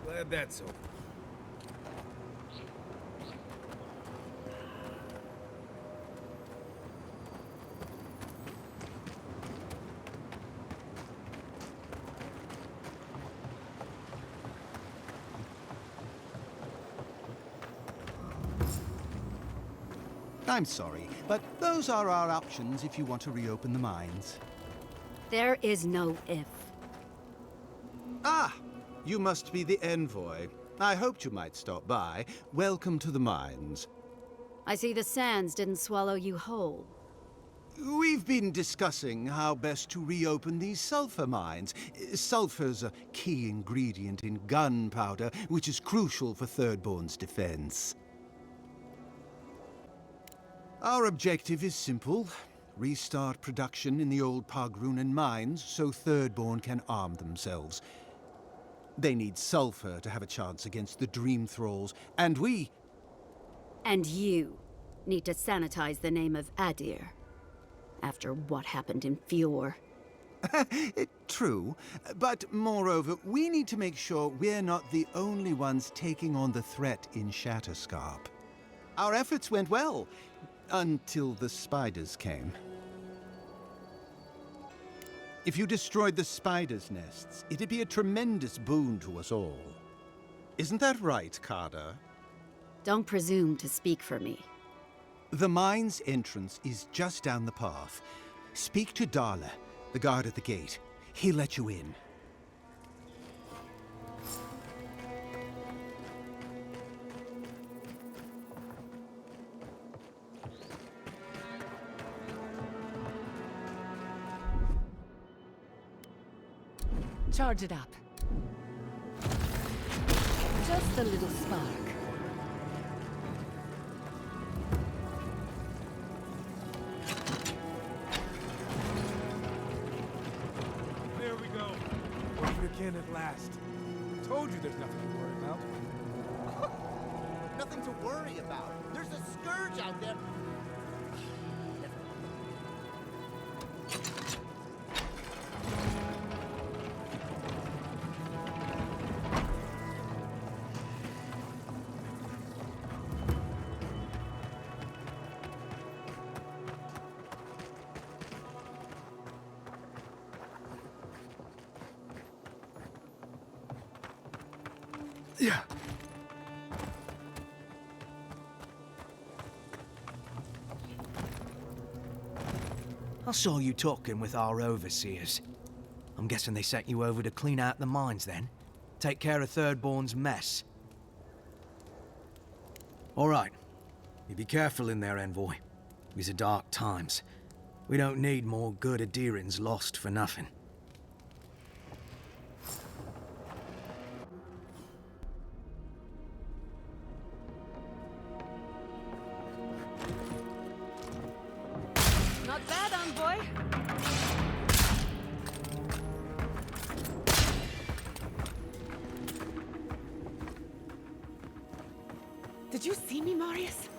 Glad that's over. I'm sorry, but those are our options if you want to reopen the mines. There is no if. Ah! You must be the envoy. I hoped you might stop by. Welcome to the mines. I see the sands didn't swallow you whole. We've been discussing how best to reopen these sulfur mines. Sulfur's a key ingredient in gunpowder, which is crucial for Thirdborn's defense. Our objective is simple. Restart production in the old Pogrunan mines so Thirdborn can arm themselves. They need sulfur to have a chance against the Dream Thralls, and we... And you need to sanitize the name of Adir. After what happened in Fjord. True, but moreover, we need to make sure we're not the only ones taking on the threat in Shatterscarp. Our efforts went well, until the spiders came. If you destroyed the spiders' nests, it'd be a tremendous boon to us all. Isn't that right, Carter? Don't presume to speak for me. The mine's entrance is just down the path. Speak to Darla, the guard at the gate. He'll let you in. Charge it up. Just a little spark. There we go. Open again at last. Told you there's nothing to worry about. Nothing to worry about. There's a scourge out there. Yeah. I saw you talking with our overseers. I'm guessing they sent you over to clean out the mines then? Take care of Thirdborn's mess. All right. You be careful in there, Envoy. These are dark times. We don't need more good Adirans lost for nothing. Not bad, envoy. Did you see me, Marius?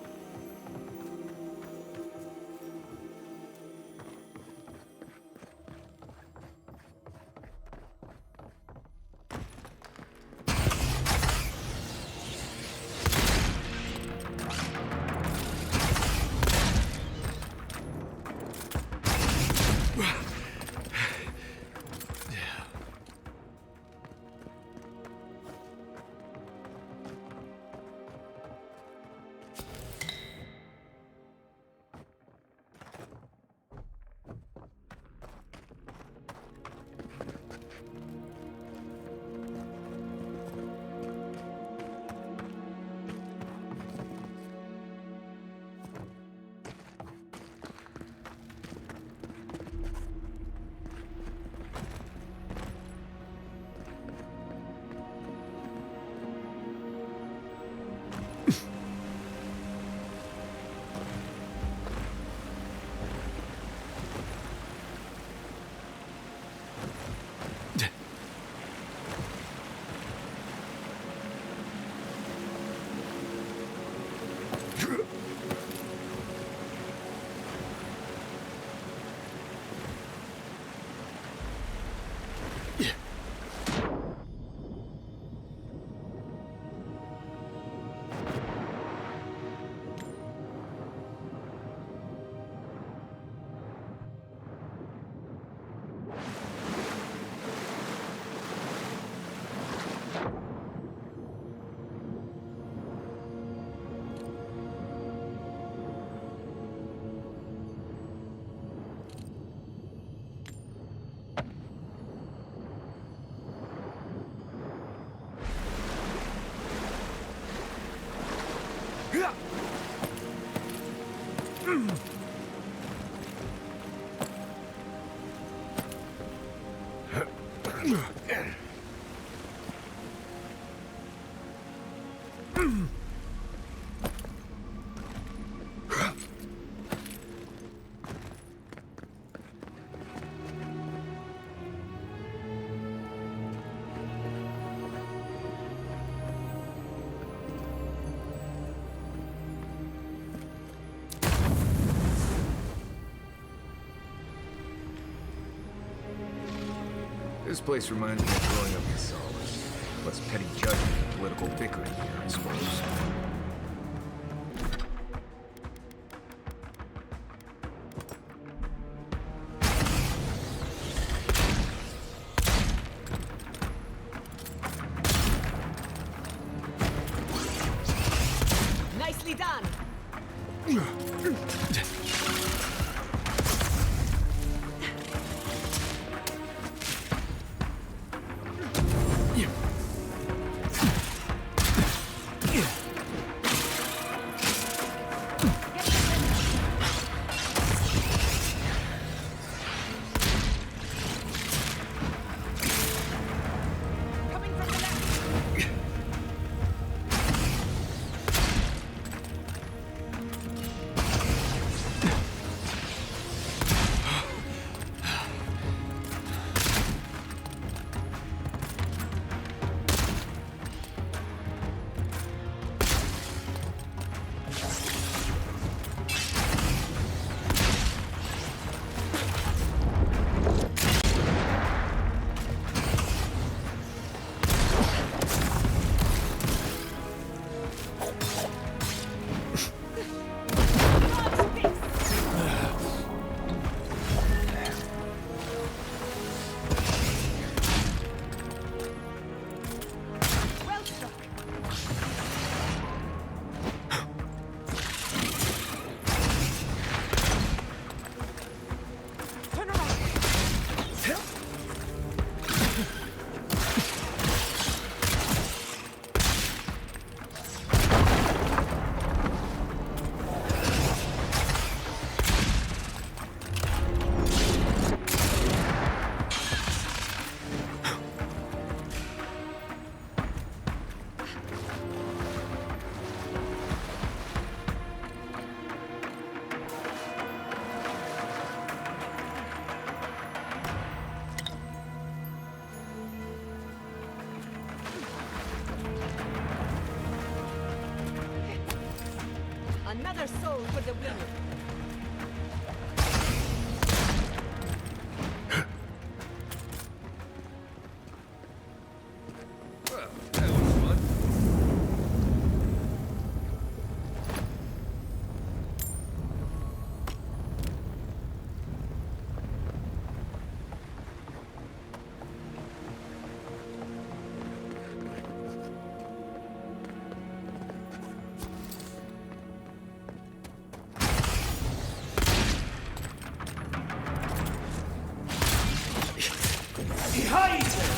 This place reminds me of growing up in Solace. Less petty judgment and political bickering here, I suppose. Nicely done! Another soul for the winner. Well, that was fun. Behind him!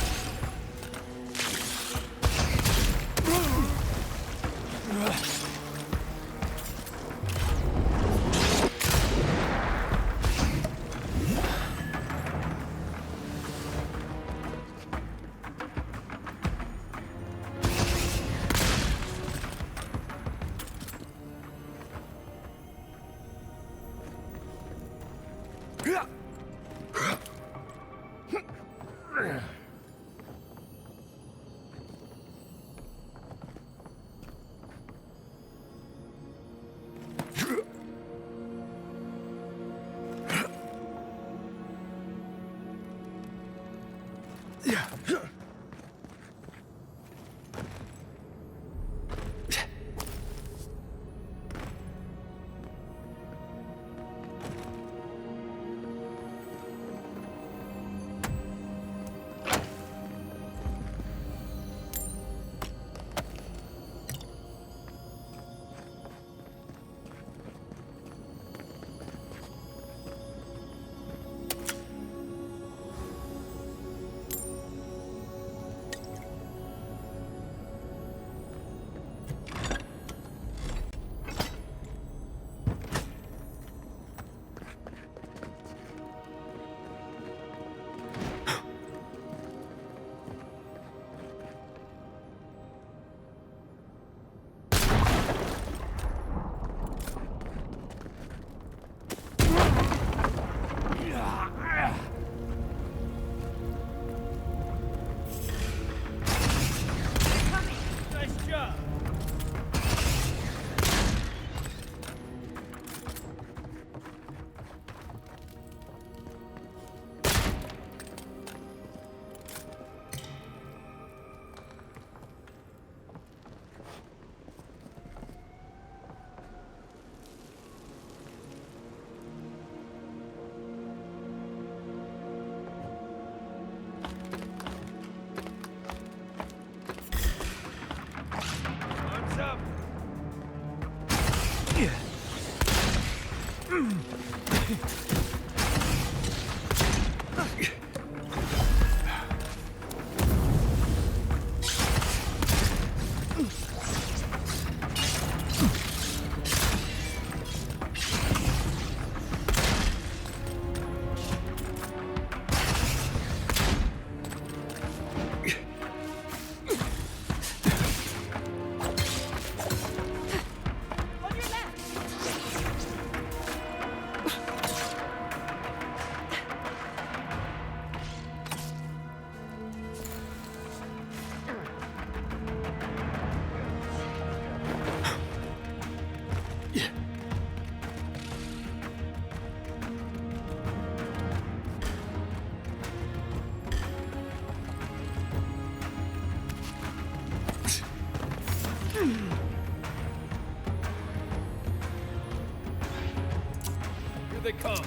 come!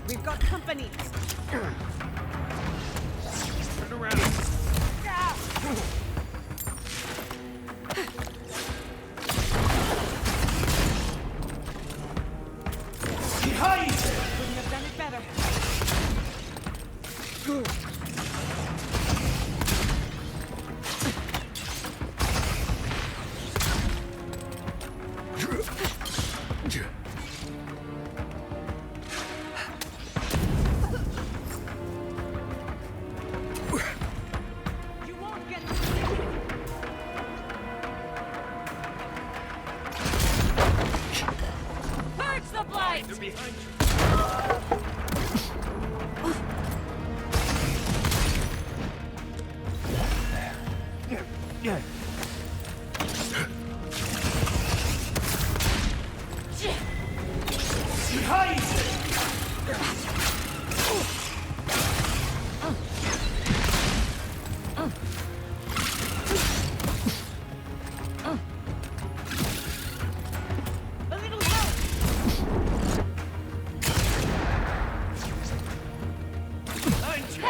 We've got company! Turn around! Behind! Couldn't have done it better. You won't get Purge the blight! They're behind you. A little help! Behind you!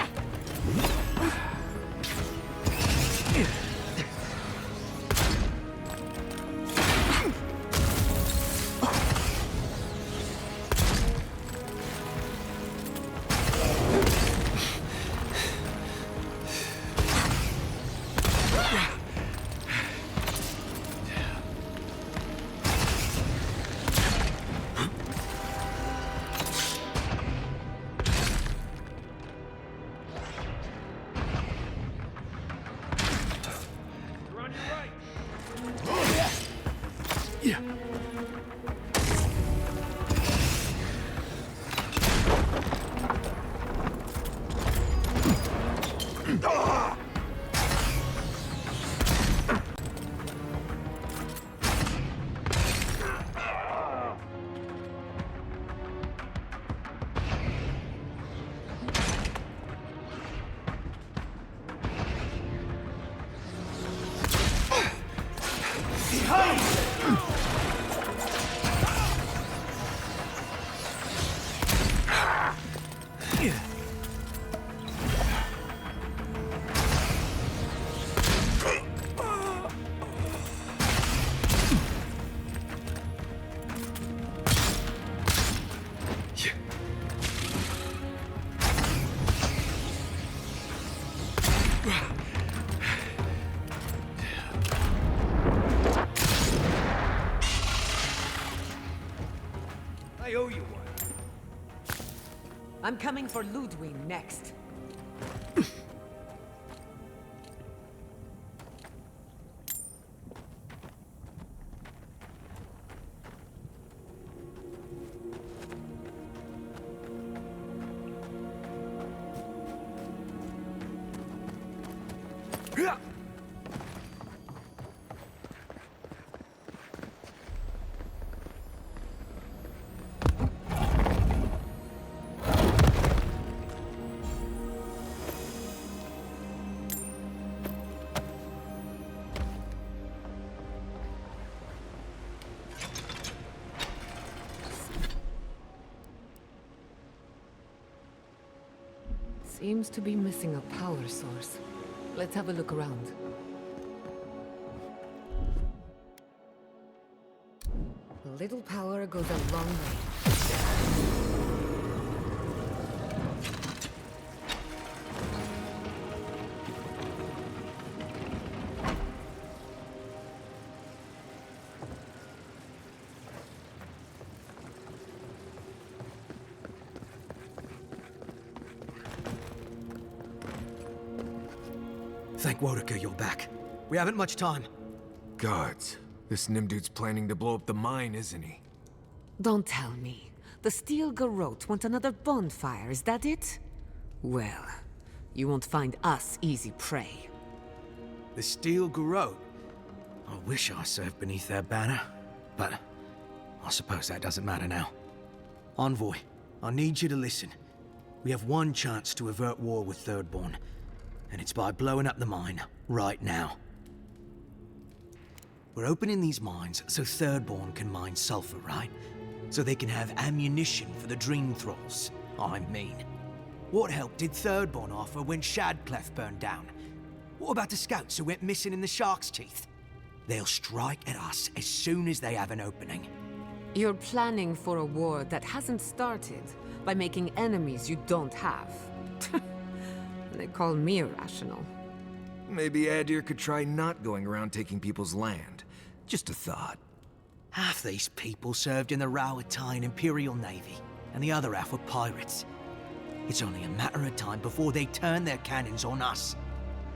You're on your right! Yeah. I owe you one. I'm coming for Ludwig next. Seems to be missing a power source. Let's have a look around. A little power goes a long way. Thank Wodeker you're back. We haven't much time. Gods. This Nimdude's planning to blow up the mine, isn't he? Don't tell me. The Steel Garrote want another bonfire, is that it? Well, you won't find us easy prey. The Steel Garrote? I wish I served beneath their banner, but I suppose that doesn't matter now. Envoy, I need you to listen. We have one chance to avert war with Thirdborn, and it's by blowing up the mine right now. We're opening these mines so Thirdborn can mine sulfur, right? so they can have ammunition for the Dream Thralls. I mean, what help did Thirdborn offer when Shadclef burned down? What about the scouts who went missing in the Shark's Teeth? They'll strike at us as soon as they have an opening. You're planning for a war that hasn't started by making enemies you don't have. They call me irrational. Maybe Adir could try not going around taking people's land. Just a thought. Half these people served in the Rowatine Imperial Navy, and the other half were pirates. It's only a matter of time before they turn their cannons on us.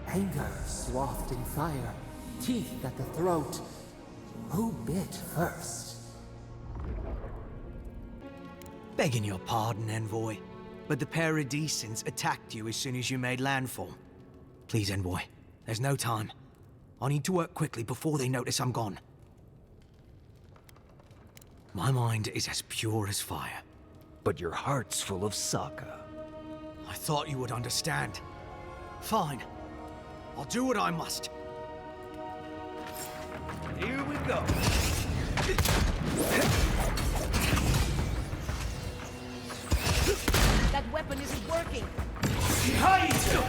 Anger swathed in fire, teeth at the throat. Who bit first? Begging your pardon, Envoy, but the Paradisans attacked you as soon as you made landfall. Please, Envoy, there's no time. I need to work quickly before they notice I'm gone. My mind is as pure as fire. But your heart's full of Sokka. I thought you would understand. Fine. I'll do what I must. Here we go. That weapon isn't working. Behind you!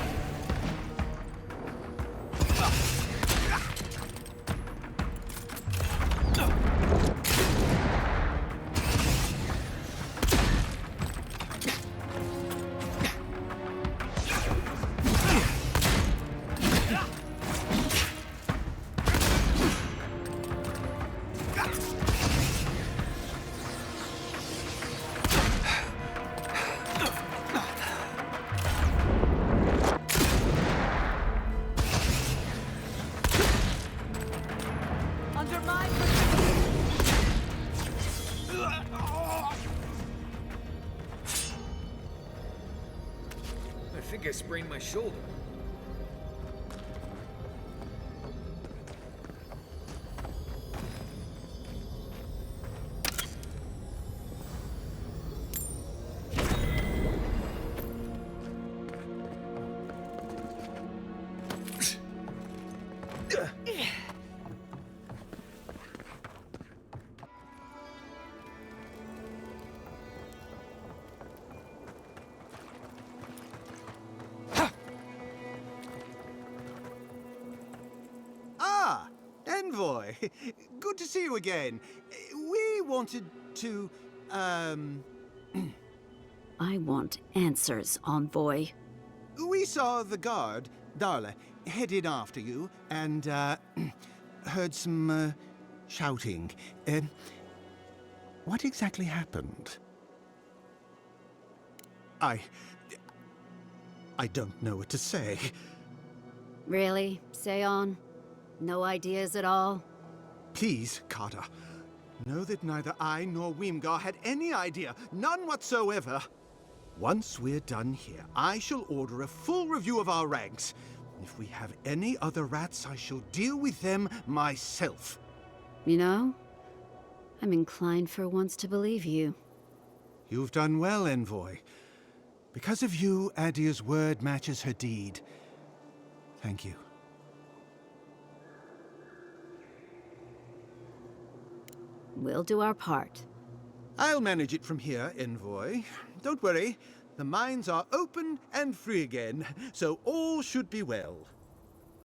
Under my I think I sprained my shoulder. Ah, Envoy. Good to see you again. We wanted to, I want answers, Envoy. We saw the guard, Darla, headed after you, and, heard some, shouting. What exactly happened? I don't know what to say. Really? Say on? No ideas at all? Please, Carter. Know that neither I nor Weemgar had any idea, none whatsoever. Once we're done here, I shall order a full review of our ranks. If we have any other rats, I shall deal with them myself. You know, I'm inclined for once to believe you. You've done well, Envoy. Because of you, Adir's word matches her deed. Thank you. We'll do our part. I'll manage it from here, Envoy. Don't worry. The mines are open and free again, so all should be well.